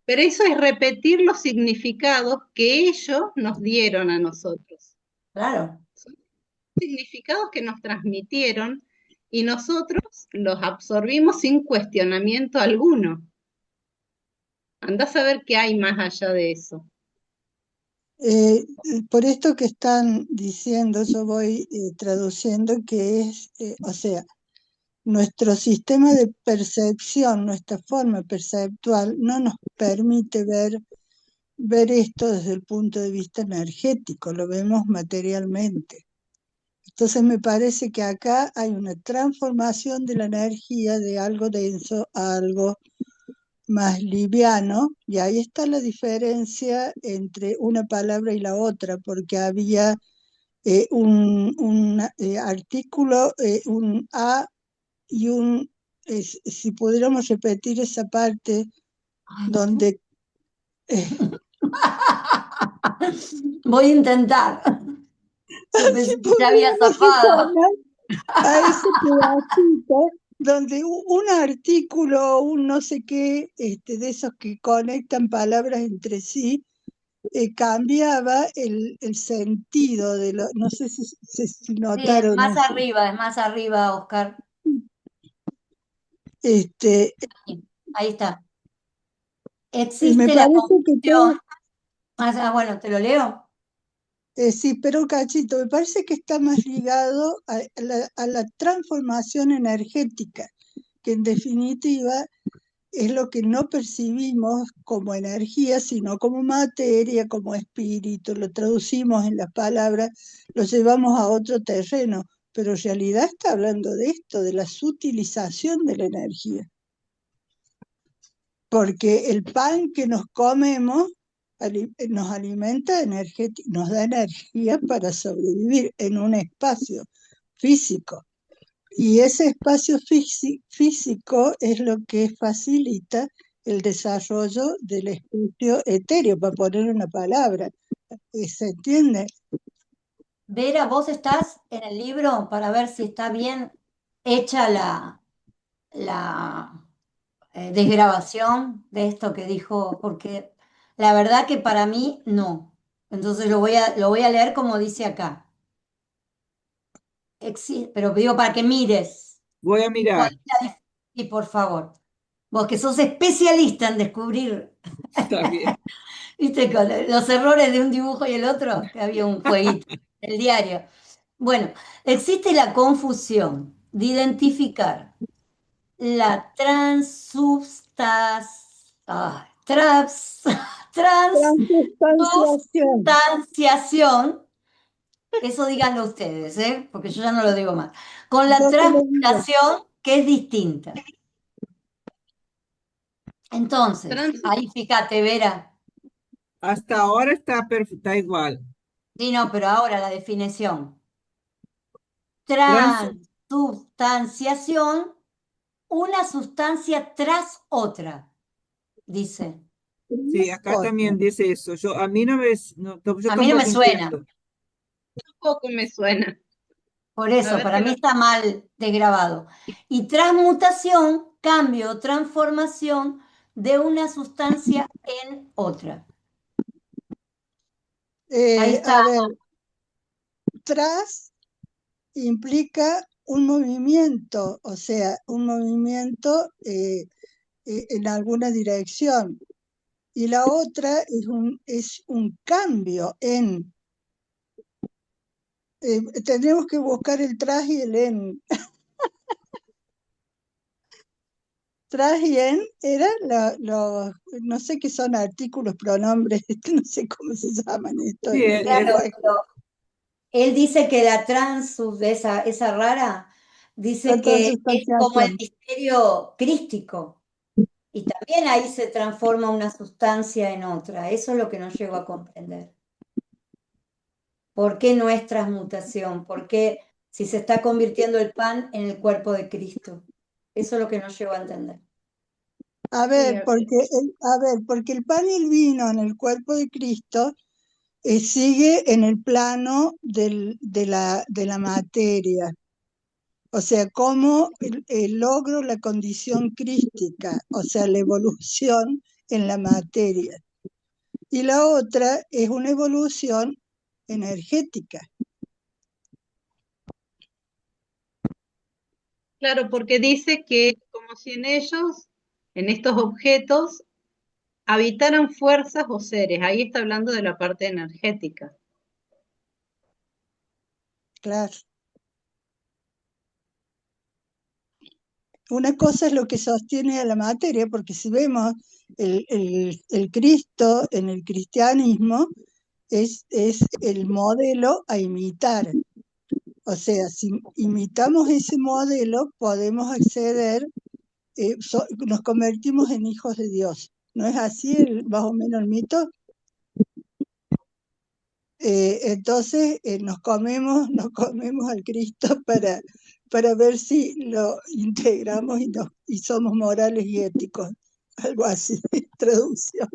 pero eso es repetir los significados que ellos nos dieron a nosotros. Claro. Son significados que nos transmitieron y nosotros los absorbimos sin cuestionamiento alguno. Andá a saber qué hay más allá de eso. Eh, por esto que están diciendo, yo voy traduciendo que es, o sea, nuestro sistema de percepción, nuestra forma perceptual, no nos permite ver esto desde el punto de vista energético, lo vemos materialmente. Entonces me parece que acá hay una transformación de la energía de algo denso a algo más liviano, y ahí está la diferencia entre una palabra y la otra, porque había un artículo, un A y si pudiéramos repetir esa parte donde Voy a intentar. Yo si pensé que ya había pudiéramos zafado. retornar a ese pedacito donde un artículo, un no sé qué, de esos que conectan palabras entre sí, cambiaba el sentido de lo, no sé si Sí, notaron eso. es más arriba, Oscar. Este, Ahí está. me Existe la parece que confusión. todo, Bueno, te lo leo. sí, pero un cachito, me parece que está más ligado a la transformación energética, que en definitiva es lo que no percibimos como energía, sino como materia, como espíritu, lo traducimos en las palabras, lo llevamos a otro terreno, pero en realidad está hablando de esto, de la sutilización de la energía, porque el pan que nos comemos nos alimenta nos da energía para sobrevivir en un espacio físico. Y ese espacio físico es lo que facilita el desarrollo del espacio etéreo, para poner una palabra. ¿Se entiende? Vera, vos estás en el libro para ver si está bien hecha la desgrabación de esto que dijo, porque la verdad que para mí no. Entonces lo voy a leer como dice acá. Pero digo para que mires. Voy a ¿Cuál mirar. es la dif- Y por favor, vos que sos especialista en descubrir Está bien. ¿Viste? Con los errores de un dibujo y el otro, que había un jueguito en el diario. Bueno, existe la confusión de identificar la Transustanciación. transubstanciación, eso díganlo ustedes, ¿eh? Porque yo ya no lo digo más, con la Yo te lo digo. transmutación que es distinta. Entonces, Trans- ahí fíjate, Vera. Hasta ahora está igual. Sí, no, pero ahora la definición. Trans, Transubstanciación, una sustancia tras otra, dice. sí, acá Otra. también dice eso. A mí no me, yo A mí no me tampoco suena, entiendo. Tampoco me suena. por A eso, ver para qué mí lo... está mal desgrabado. Y transmutación, cambio o transformación de una sustancia en otra. Ahí está. A ver, tras implica un movimiento, o sea, un movimiento en alguna dirección. Y la otra es un cambio en. Tendremos que buscar el tras y el en. Tras y en eran los, no sé qué son artículos, pronombres, no sé cómo se llaman esto Sí, en el Claro, lenguaje. pero él dice que la esa rara, La dice que es como el transubstanciación. misterio crístico. Y también ahí se transforma una sustancia en otra. Eso es lo que no llego a comprender. ¿Por qué no es transmutación? ¿Por qué si se está convirtiendo el pan en el cuerpo de Cristo? Eso es lo que no llego a entender. A Sí, ver, porque el pan y el vino en el cuerpo de Cristo sigue en el plano de la materia. O sea, cómo logro la condición crística, o sea, la evolución en la materia. Y la otra es una evolución energética. claro, porque dice que como si en ellos, en estos objetos, habitaran fuerzas o seres. Ahí está hablando de la parte energética. Claro. Una cosa es lo que sostiene a la materia, porque si vemos el Cristo en el cristianismo, es el modelo a imitar. O sea, si imitamos ese modelo, podemos acceder, nos convertimos en hijos de Dios. ¿No es así más o menos el mito? Entonces nos comemos al Cristo para ver si lo integramos y somos morales y éticos. Algo así, traducción.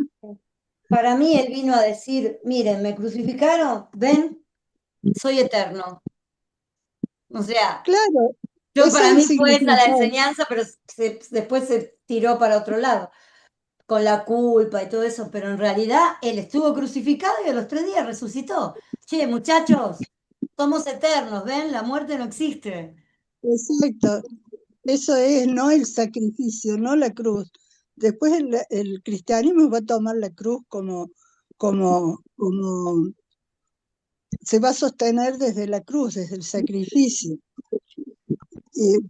Para mí él vino a decir, miren, me crucificaron, ven, soy eterno. O sea, Claro, yo ese para es el mí fue esa la significado. enseñanza, pero después se tiró para otro lado, con la culpa y todo eso, pero en realidad él estuvo crucificado y a los 3 días resucitó. Che, muchachos, somos eternos, ¿ven? La muerte no existe. Exacto. Eso es, no el sacrificio, no la cruz. Después el cristianismo va a tomar la cruz como se va a sostener desde la cruz, desde el sacrificio.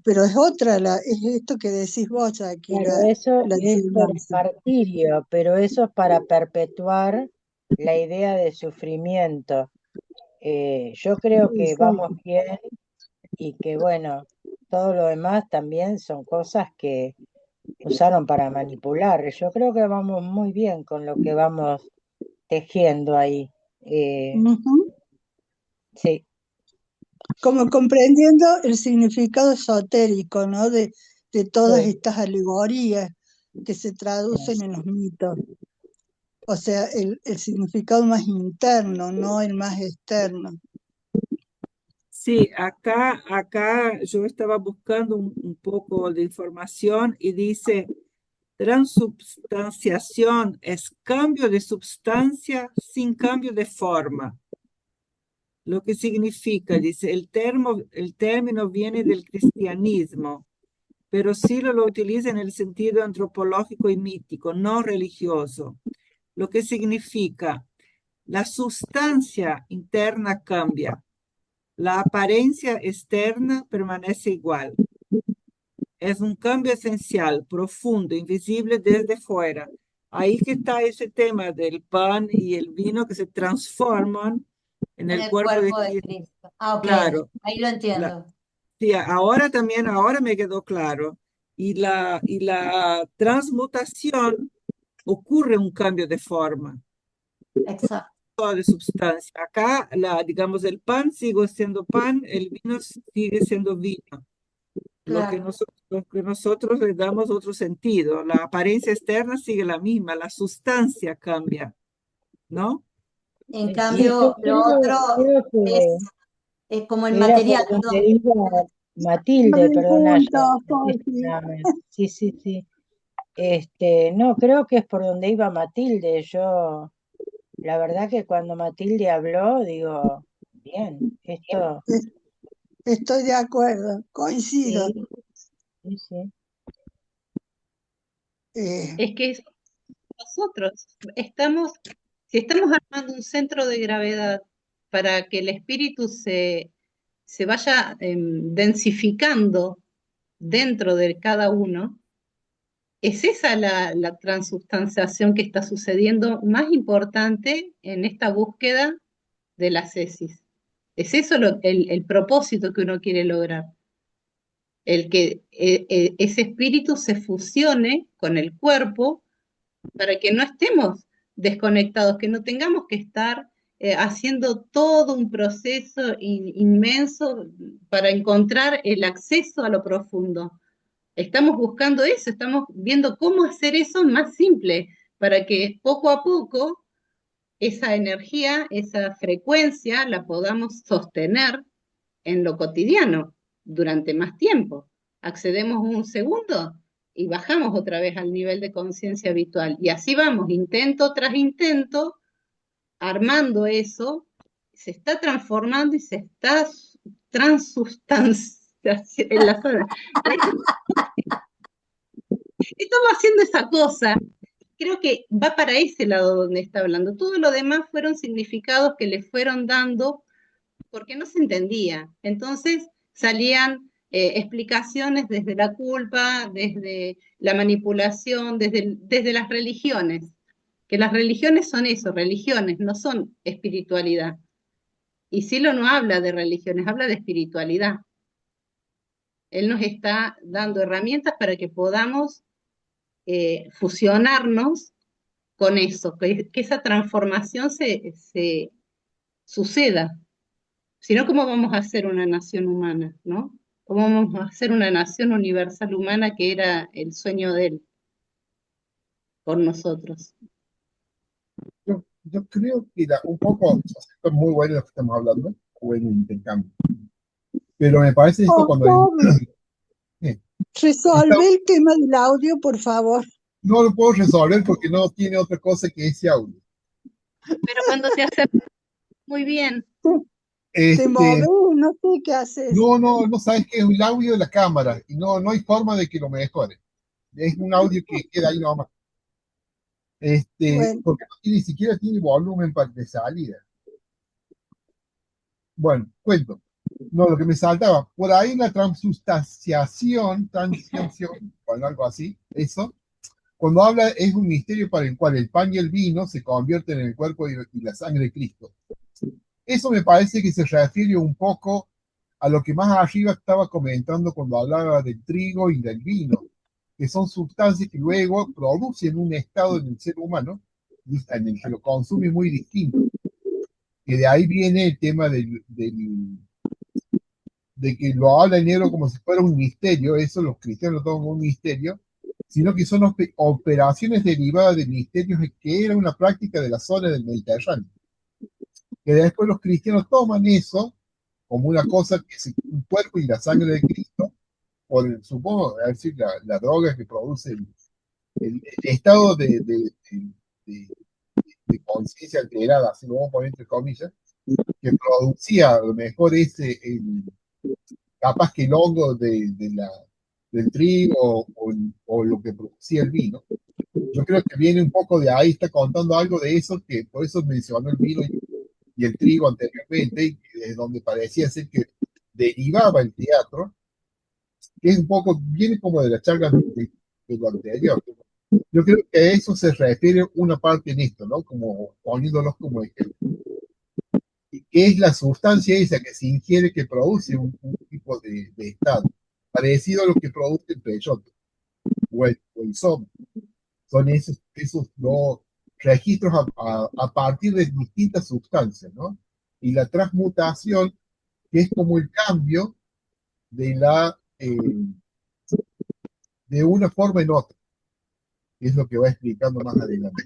Pero es otra, es esto que decís vos aquí, Claro, eso la es por el enseñanza. martirio, pero eso es para perpetuar la idea de sufrimiento. Yo creo que vamos Exacto. bien y que bueno, todo lo demás también son cosas que usaron para manipular. Yo creo que vamos muy bien con lo que vamos tejiendo ahí. Ujú. Sí, Como comprendiendo el significado esotérico, ¿no? De todas sí, estas alegorías que se sí. traducen en los mitos. O sea, el significado más interno, no el más externo. Sí, acá yo estaba buscando un poco de información y dice, transubstanciación es cambio de sustancia sin cambio de forma. Lo que significa, dice, el término viene del cristianismo, pero sí lo utiliza en el sentido antropológico y mítico, no religioso. Lo que significa, la sustancia interna cambia, la apariencia externa permanece igual. Es un cambio esencial, profundo, invisible desde fuera. Ahí que está ese tema del pan y el vino que se transforman en En el el cuerpo de cuerpo de Cristo. Cristo. Ah, ok, Claro, ahí lo la- entiendo. sí, ahora me quedó claro. Y la transmutación ocurre un cambio de forma, Exacto, de sustancia. Acá, digamos, el pan sigue siendo pan, el vino sigue siendo vino. claro. Lo que nosotros le damos otro sentido. La apariencia externa sigue la misma, la sustancia cambia, ¿no? En Sí, yo cambio, lo otro creo es como el que era por material, donde perdón. iba Matilde, Buen perdona, punto, ya Jorge. sí, sí, sí. No, creo que es por donde iba Matilde. Yo, la verdad que cuando Matilde habló, digo, bien, esto, Es- Estoy de acuerdo, coincido. sí, sí, sí. Eh, Es que nosotros si estamos armando un centro de gravedad para que el espíritu se vaya densificando dentro de cada uno, es esa la transubstanciación que está sucediendo más importante en esta búsqueda de la cesis. Es eso el propósito que uno quiere lograr, el que ese espíritu se fusione con el cuerpo para que no estemos desconectados, que no tengamos que estar haciendo todo un proceso inmenso para encontrar el acceso a lo profundo. Estamos buscando eso, estamos viendo cómo hacer eso más simple, para que poco a poco esa energía, esa frecuencia la podamos sostener en lo cotidiano durante más tiempo. Accedemos un segundo y bajamos otra vez al nivel de conciencia habitual. Y así vamos, intento tras intento, armando eso, se está transformando y se está transustanciando. Estamos haciendo esa cosa. Creo que va para ese lado donde está hablando. Todo lo demás fueron significados que le fueron dando porque no se entendía. Entonces salían explicaciones desde la culpa, desde la manipulación, desde las religiones, que las religiones son eso, religiones, no son espiritualidad. Y Silo no habla de religiones, habla de espiritualidad. Él nos está dando herramientas para que podamos fusionarnos con eso, que esa transformación se suceda. Si no, ¿cómo vamos a ser una nación humana, no? ¿Cómo vamos a ser una nación universal humana que era el sueño de él por nosotros? Yo creo que un poco, o sea, esto es muy bueno lo que estamos hablando, buen intercambio, pero me parece esto por cuando favor, está, resolve el tema del audio, por favor. no lo puedo resolver porque no tiene otra cosa que ese audio. Pero cuando te hace muy bien, Te moves, Este, no sé qué haces. no sabes que es el audio de la cámara y no hay forma de que lo mejore. Es un audio que queda ahí nomás. Bueno, Porque ni siquiera tiene volumen de salida. Bueno, cuento. No, lo que me saltaba, por ahí la transición, o algo así, eso, cuando habla es un misterio para el cual el pan y el vino se convierten en el cuerpo y la sangre de Cristo. Eso me parece que se refiere un poco a lo que más arriba estaba comentando cuando hablaba del trigo y del vino, que son sustancias que luego producen un estado en el ser humano en el que lo consume muy distinto. Que de ahí viene el tema de que lo habla en negro como si fuera un misterio, eso los cristianos lo toman como un misterio, sino que son operaciones derivadas de misterios que era una práctica de la zona del Mediterráneo. Que después los cristianos toman eso como una cosa que es un cuerpo y la sangre de Cristo, por supongo, es decir, la droga que produce el estado de, de conciencia alterada, así lo vamos a poner entre comillas, que producía a lo mejor capaz que el hongo del trigo o lo que producía el vino. Yo creo que viene un poco de ahí, está contando algo de eso, que por eso mencionó el vino y el trigo anteriormente, y de donde parecía ser que derivaba el teatro, que es un poco, viene como de la charla de lo anterior. Yo creo que a eso se refiere una parte en esto, ¿no? Como poniéndolos como ejemplo. Y que es la sustancia esa que se ingiere que produce un tipo de estado, parecido a lo que produce el peyote o el somo. Son esos dos registros a partir de distintas sustancias, ¿no? Y la transmutación, que es como el cambio de de una forma en otra, que es lo que va explicando más adelante.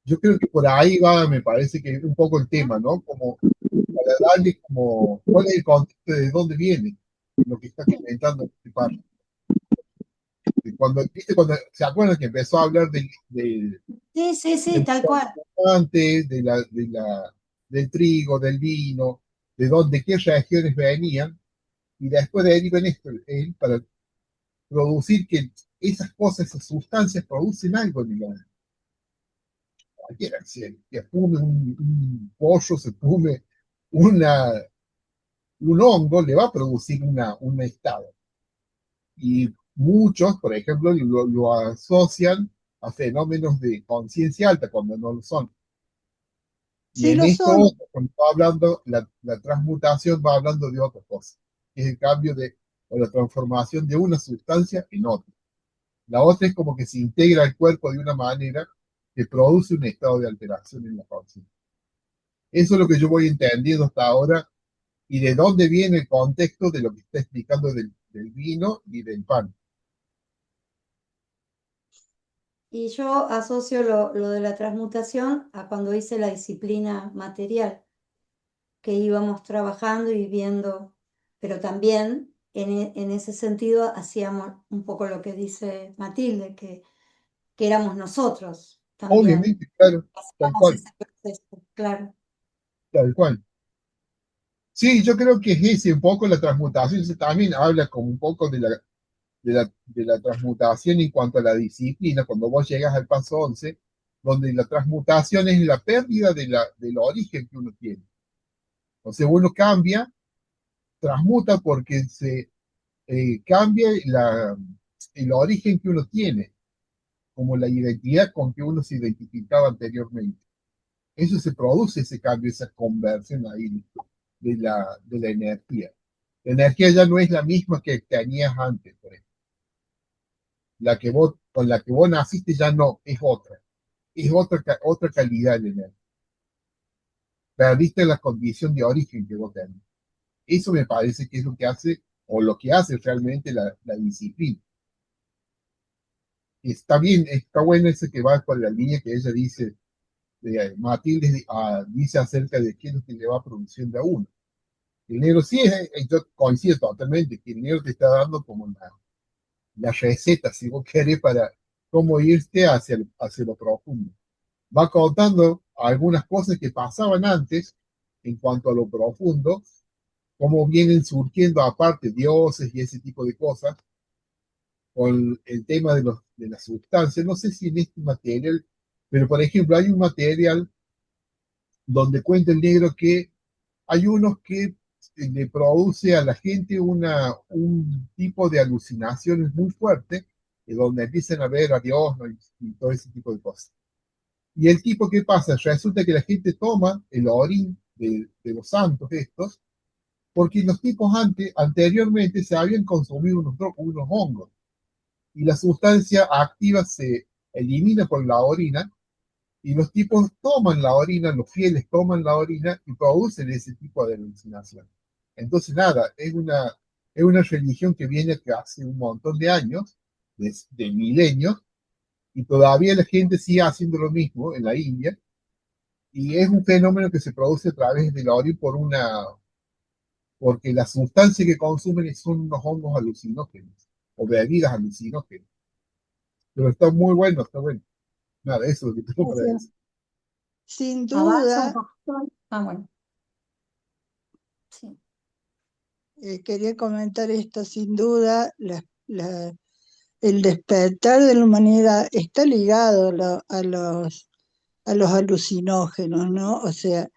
Yo creo que por ahí va, me parece que un poco el tema, ¿no? Como para darle como, cuál es el contexto de dónde viene lo que está comentando este parte. Cuando, ¿viste? Cuando se acuerdan que empezó a hablar Sí, sí, sí, del tal cual. antes, del trigo, del vino, de dónde, qué regiones venían, y después derivan esto, él, para producir que esas cosas, esas sustancias producen algo en el cualquiera, que fume un pollo, se fume una, un hongo, le va a producir un estado. Y muchos, por ejemplo, lo asocian a fenómenos de conciencia alta cuando no lo son. Y Sí en lo esto, son. cuando va hablando, la transmutación va hablando de otra cosa, que es el cambio o la transformación de una sustancia en otra. La otra es como que se integra al cuerpo de una manera que produce un estado de alteración en la conciencia. Eso es lo que yo voy entendiendo hasta ahora y de dónde viene el contexto de lo que está explicando del vino y del pan. Y yo asocio lo de la transmutación a cuando hice la disciplina material, que íbamos trabajando y viendo, pero también en ese sentido hacíamos un poco lo que dice Matilde, que éramos nosotros también. Obviamente, claro, tal Hacíamos cual, ese proceso, claro. tal cual. Sí, yo creo que es ese un poco la transmutación, se también habla como un poco de la transmutación en cuanto a la disciplina, cuando vos llegas al paso 11 donde la transmutación es la pérdida del origen que uno tiene. O sea, uno cambia, transmuta porque se cambia el origen que uno tiene, como la identidad con que uno se identificaba anteriormente. Eso se produce, ese cambio, esa conversión ahí de la energía. La energía ya no es la misma que tenías antes, por ejemplo. Con la que vos naciste ya no, es otra calidad de energía. Perdiste la condición de origen que vos tenés. Eso me parece que es lo que hace, o lo que hace realmente la disciplina. Está bien, está bueno ese que va por la línea que ella dice, Matilde dice acerca de qué es lo que le va produciendo a uno. El negro sí yo coincido totalmente, que el negro te está dando como la receta, si vos querés, para cómo irte hacia lo profundo. Va contando algunas cosas que pasaban antes en cuanto a lo profundo, cómo vienen surgiendo aparte dioses y ese tipo de cosas, con el tema de las sustancias. No sé si en este material, pero por ejemplo, hay un material donde cuenta el negro que hay unos que le produce a la gente un tipo de alucinaciones muy fuerte, donde empiezan a ver a Dios, ¿no? Y todo ese tipo de cosas. Y el tipo, ¿qué pasa? Resulta que la gente toma el orín de los santos estos, porque los tipos anteriormente se habían consumido unos hongos, y la sustancia activa se elimina por la orina, y los tipos toman la orina, los fieles toman la orina y producen ese tipo de alucinación. Entonces, nada, es una religión que viene que hace un montón de años, de milenios, y todavía la gente sigue haciendo lo mismo en la India, y es un fenómeno que se produce a través de la orina porque la sustancia que consumen son unos hongos alucinógenos, o bebidas alucinógenas. Pero está muy bueno, está bueno. Nada, eso es lo que tengo para Gracias. decir. Sin Avanza un duda, poco. Ah, bueno, sí. quería comentar esto, sin duda, el despertar de la humanidad está ligado a los alucinógenos, ¿no? O sea,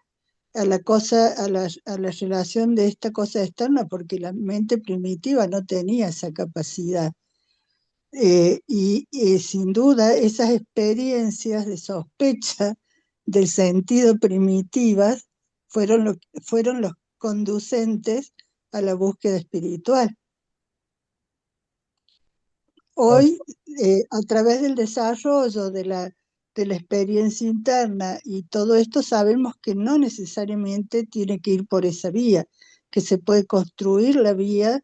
a la cosa, a la relación de esta cosa externa, porque la mente primitiva no tenía esa capacidad. Sin duda esas experiencias de sospecha del sentido primitivas fueron los conducentes a la búsqueda espiritual. Hoy, a través del desarrollo de la experiencia interna y todo esto, sabemos que no necesariamente tiene que ir por esa vía, que se puede construir la vía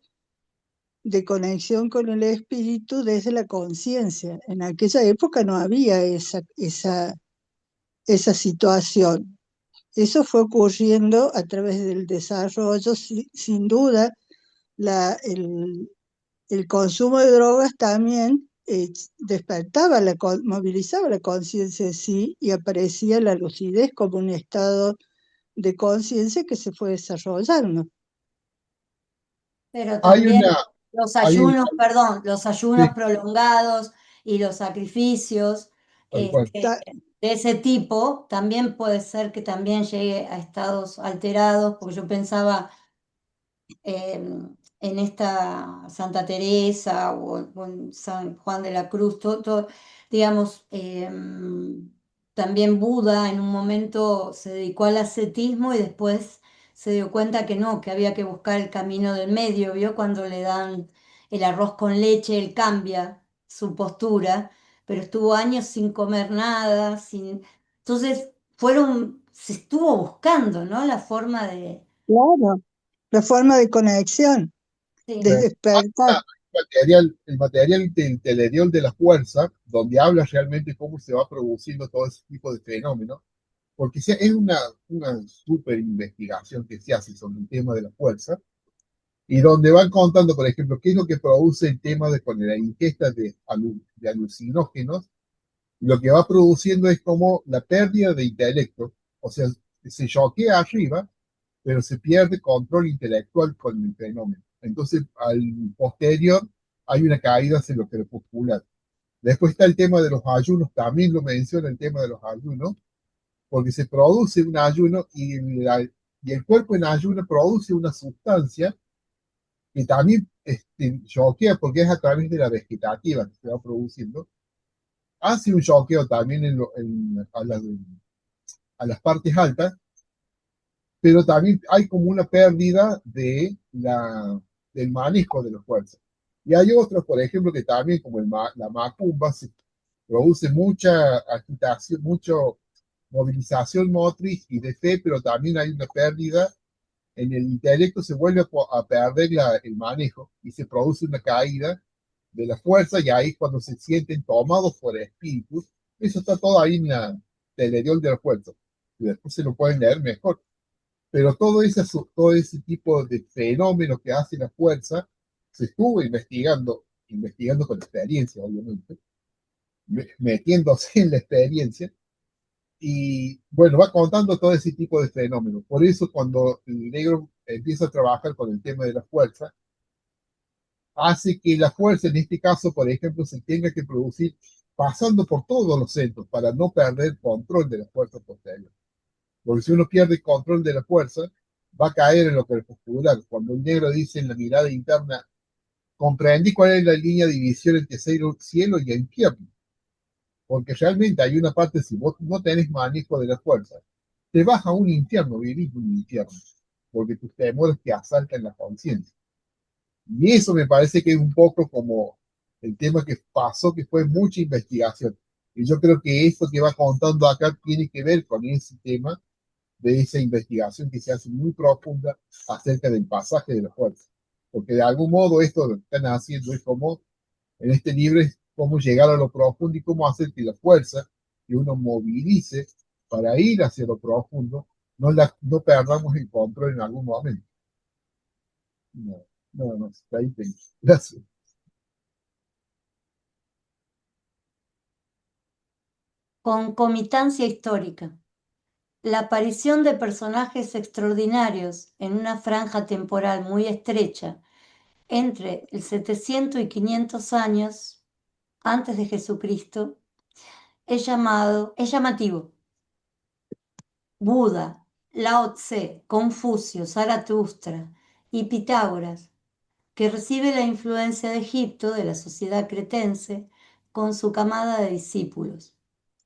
de conexión con el espíritu desde la conciencia. En aquella época no había esa situación. Eso fue ocurriendo a través del desarrollo, sin duda. El consumo de drogas también despertaba, movilizaba la conciencia en sí, y aparecía la lucidez como un estado de conciencia que se fue desarrollando. Pero Hay también una, los hay un, ayunos, perdón, los ayunos sí, prolongados y los sacrificios tal cual. de ese tipo, también puede ser que también llegue a estados alterados, porque yo pensaba en esta Santa Teresa o en San Juan de la Cruz, digamos, también Buda en un momento se dedicó al ascetismo y después se dio cuenta que no, que había que buscar el camino del medio, ¿vio? Cuando le dan el arroz con leche, él cambia su postura, pero estuvo años sin comer nada, sin... Entonces se estuvo buscando, ¿no? La forma de... Claro, la forma de conexión, Sí. de Hay despertar. el material del telediol de la fuerza, donde habla realmente cómo se va produciendo todo ese tipo de fenómenos, porque es una súper investigación que se hace sobre el tema de la fuerza, y donde van contando, por ejemplo, qué es lo que produce el tema de con la ingesta de alucinógenos. Lo que va produciendo es como la pérdida de intelecto, o sea, se choquea arriba, pero se pierde control intelectual con el fenómeno. Entonces, al posterior, hay una caída hacia lo crepuscular. Después está el tema de los ayunos, también lo menciona el tema de los ayunos, porque se produce un ayuno y el cuerpo en ayuno produce una sustancia que también choquea porque es a través de la vegetativa que se va produciendo. Hace un choqueo también a las partes altas, pero también hay como una pérdida del manejo de los fuerzas. Y hay otros, por ejemplo, que también, como la macumba, se produce mucha agitación, mucha movilización motriz y de fe, pero también hay una pérdida en el intelecto, se vuelve a perder el manejo y se produce una caída de la fuerza, y ahí cuando se sienten tomados por espíritus. Eso está todo ahí en la telediol de la fuerza, y después se lo pueden leer mejor. Pero todo ese tipo de fenómenos que hace la fuerza se estuvo investigando con experiencia, obviamente, metiéndose en la experiencia, y bueno, va contando todo ese tipo de fenómenos. Por eso cuando el negro empieza a trabajar con el tema de la fuerza, hace que la fuerza, en este caso, por ejemplo, se tenga que producir pasando por todos los centros para no perder control de la fuerza posterior. Porque si uno pierde control de la fuerza, va a caer en lo crepuscular. Cuando el negro dice en la mirada interna, comprendí cuál es la línea de división entre cielo y infierno. Porque realmente hay una parte, si vos no tenés manejo de la fuerza, te vas a un infierno, vivís un infierno, porque tus temores te asaltan la conciencia. Y eso me parece que es un poco como el tema que pasó, que fue mucha investigación. Y yo creo que esto que va contando acá tiene que ver con ese tema de esa investigación que se hace muy profunda acerca del pasaje de la fuerza. Porque de algún modo esto lo que están haciendo es como, en este libro, es cómo llegar a lo profundo y cómo hacer que la fuerza que uno movilice para ir hacia lo profundo, no perdamos el control en algún momento. No, no, no, ahí tengo. Gracias. Concomitancia histórica. La aparición de personajes extraordinarios en una franja temporal muy estrecha entre el 700 y 500 años antes de Jesucristo es llamativo. Buda, Lao Tse, Confucio, Zaratustra y Pitágoras, que recibe la influencia de Egipto, de la sociedad cretense, con su camada de discípulos.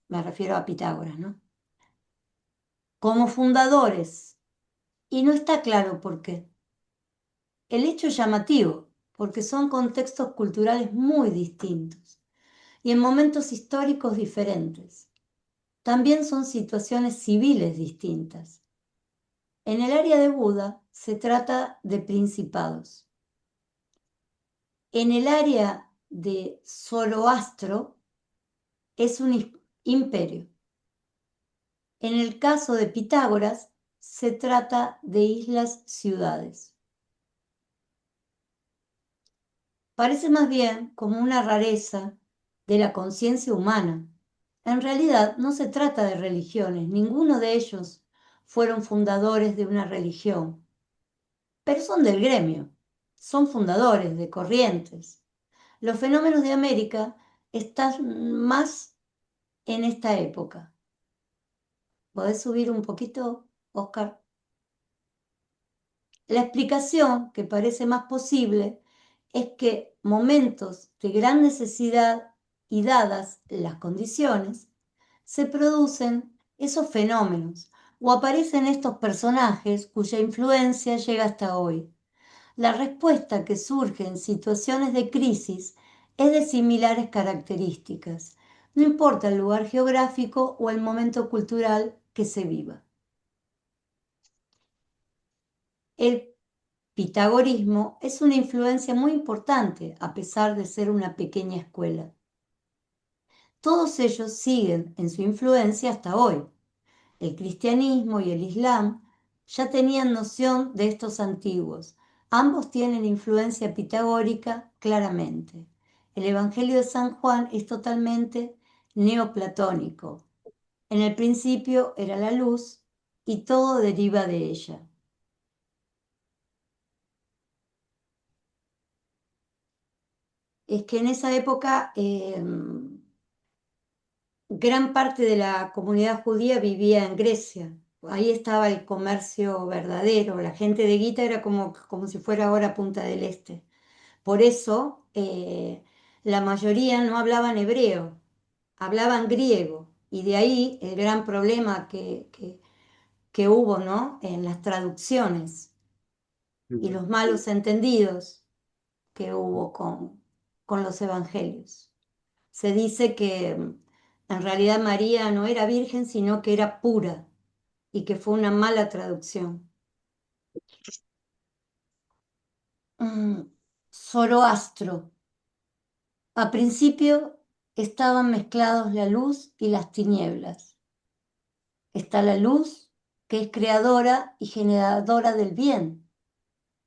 Me refiero a Pitágoras, ¿no? Como fundadores, y no está claro por qué. El hecho es llamativo, porque son contextos culturales muy distintos y en momentos históricos diferentes. También son situaciones civiles distintas. En el área de Buda se trata de principados. En el área de Zoroastro es un imperio. En el caso de Pitágoras se trata de islas-ciudades. Parece más bien como una rareza de la conciencia humana. En realidad no se trata de religiones, ninguno de ellos fueron fundadores de una religión, pero son del gremio, son fundadores de corrientes. Los fenómenos de América están más en esta época. ¿Podés subir un poquito, Oscar? La explicación que parece más posible es que momentos de gran necesidad y dadas las condiciones, se producen esos fenómenos o aparecen estos personajes cuya influencia llega hasta hoy. La respuesta que surge en situaciones de crisis es de similares características, no importa el lugar geográfico o el momento cultural que se viva. El pitagorismo es una influencia muy importante a pesar de ser una pequeña escuela. Todos ellos siguen en su influencia hasta hoy. El cristianismo y el islam ya tenían noción de estos antiguos. Ambos tienen influencia pitagórica claramente. El Evangelio de San Juan es totalmente neoplatónico. En el principio era la luz y todo deriva de ella. Es que en esa época gran parte de la comunidad judía vivía en Grecia. Ahí estaba el comercio verdadero. La gente de Guita era como si fuera ahora Punta del Este. Por eso la mayoría no hablaban hebreo, hablaban griego. Y de ahí el gran problema que hubo, ¿no?, en las traducciones y los malos entendidos que hubo con los evangelios. Se dice que en realidad María no era virgen, sino que era pura y que fue una mala traducción. Zoroastro. A principio estaban mezclados la luz y las tinieblas. Está la luz, que es creadora y generadora del bien,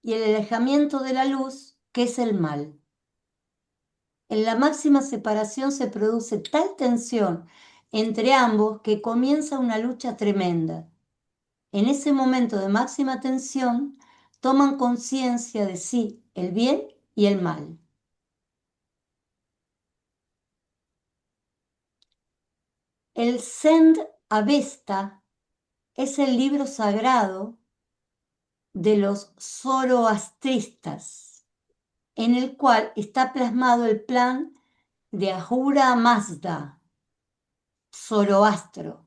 y el alejamiento de la luz, que es el mal. En la máxima separación se produce tal tensión entre ambos que comienza una lucha tremenda. En ese momento de máxima tensión, toman conciencia de sí, el bien y el mal. El Zend Avesta es el libro sagrado de los zoroastristas, en el cual está plasmado el plan de Ahura Mazda, Zoroastro.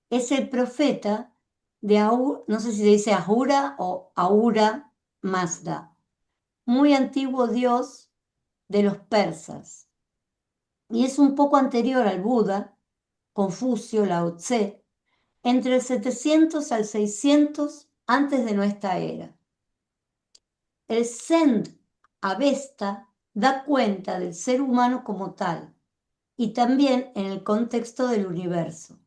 Es el profeta de no sé si se dice Ahura o Ahura Mazda, muy antiguo dios de los persas. Y es un poco anterior al Buda, Confucio, Lao Tse, entre el 700 al 600 antes de nuestra era. El Zend Avesta da cuenta del ser humano como tal y también en el contexto del universo,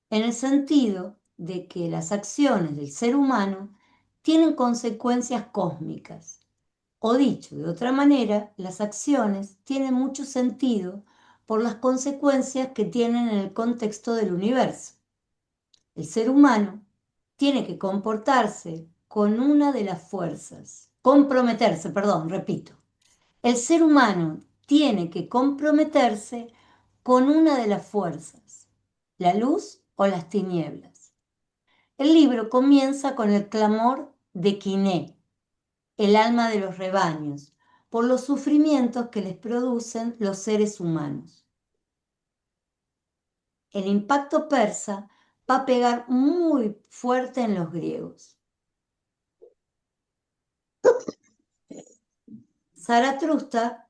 en el sentido de que las acciones del ser humano tienen consecuencias cósmicas. O dicho de otra manera, las acciones tienen mucho sentido por las consecuencias que tienen en el contexto del universo. El ser humano tiene que comportarse con una de las fuerzas. Comprometerse, perdón, repito. El ser humano tiene que comprometerse con una de las fuerzas, la luz o las tinieblas. El libro comienza con el clamor de Quiné, el alma de los rebaños, por los sufrimientos que les producen los seres humanos. El impacto persa va a pegar muy fuerte en los griegos. Zaratustra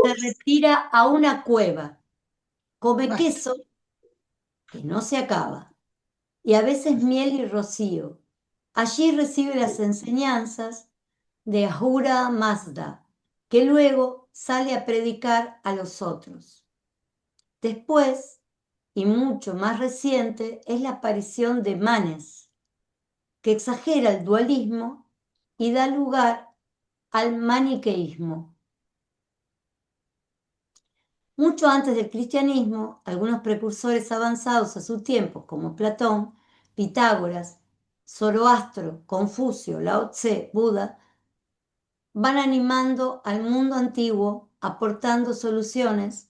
se retira a una cueva, come queso que no se acaba, y a veces miel y rocío. Allí recibe las enseñanzas de Ahura Mazda, que luego sale a predicar a los otros. Después, y mucho más reciente, es la aparición de Manes, que exagera el dualismo y da lugar al maniqueísmo. Mucho antes del cristianismo, algunos precursores avanzados a su tiempo, como Platón, Pitágoras, Zoroastro, Confucio, Lao Tse, Buda, van animando al mundo antiguo, aportando soluciones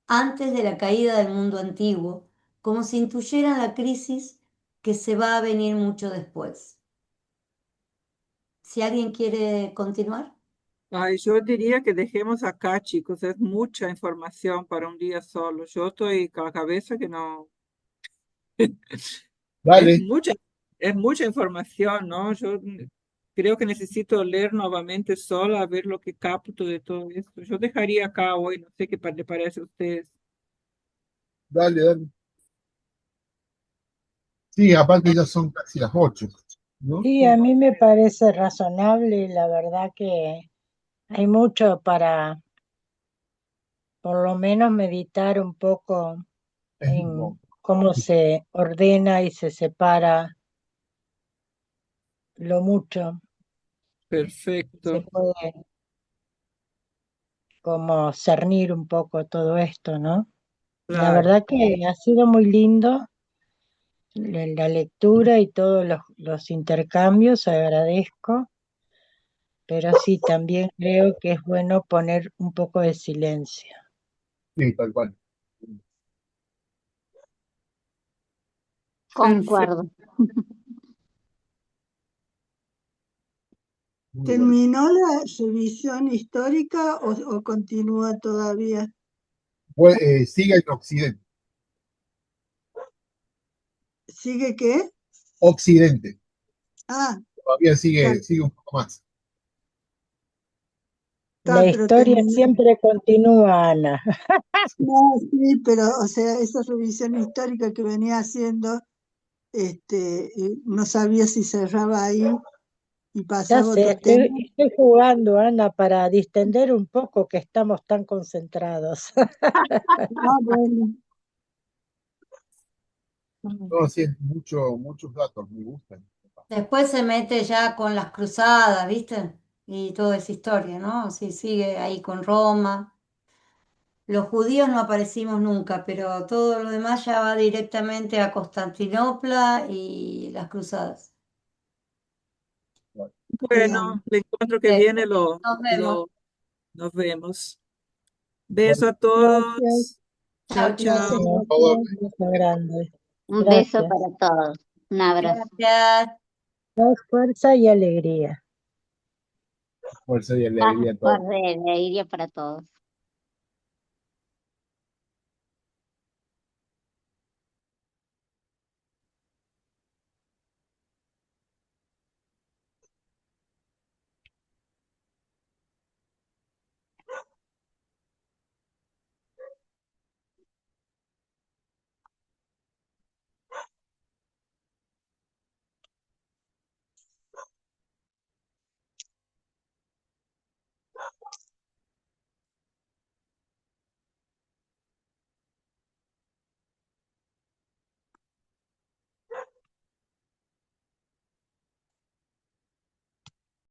antes de la caída del mundo antiguo, como si intuyeran la crisis que se va a venir mucho después. Si alguien quiere continuar. Ay, yo diría que dejemos acá, chicos, es mucha información para un día solo. Yo estoy con la cabeza que no, es Dale, mucha, es mucha información, ¿no? Yo creo que necesito leer nuevamente sola a ver lo que capto de todo esto. Yo dejaría acá hoy, no sé qué le parece a ustedes. dale. Sí, aparte ya son casi las 8, ¿no? Sí, a mí me parece razonable, la verdad que hay mucho para por lo menos meditar un poco Es lindo. en cómo se ordena y se separa lo mucho, se Perfecto. puede como cernir un poco todo esto, ¿no? La Claro. verdad que ha sido muy lindo la lectura y todos los intercambios, agradezco, pero sí, también creo que es bueno poner un poco de silencio. Sí, tal cual. Perfecto. Concuerdo. Muy bueno. ¿Terminó la revisión histórica o continúa todavía? Siga en Occidente. ¿Sigue qué? Occidente. Ah, Todavía está, sigue un poco más. La pero historia terminó. siempre continúa, Ana. No, sí, pero, o sea, esa revisión histórica que venía haciendo, no sabía si cerraba ahí y Ya pasaba a sé, otro tema. estoy jugando, Ana, para distender un poco que estamos tan concentrados. Ah, bueno. No, sí, muchos datos, me gustan. Después se mete ya con las cruzadas, ¿viste? Y toda esa historia, ¿no? Sí, sigue ahí con Roma. Los judíos no aparecimos nunca, pero todo lo demás ya va directamente a Constantinopla y las cruzadas. Bien. Bueno, el encuentro que Eh, viene Nos vemos. nos vemos. Beso Bueno, a Gracias, todos. Chao, Chao, chao. chao. por favor, Gracias, beso grande. Un beso Gracias. para todos. Un abrazo. Gracias. Más fuerza y alegría. fuerza y Paz, alegría a todos. fuerza y alegría para todos.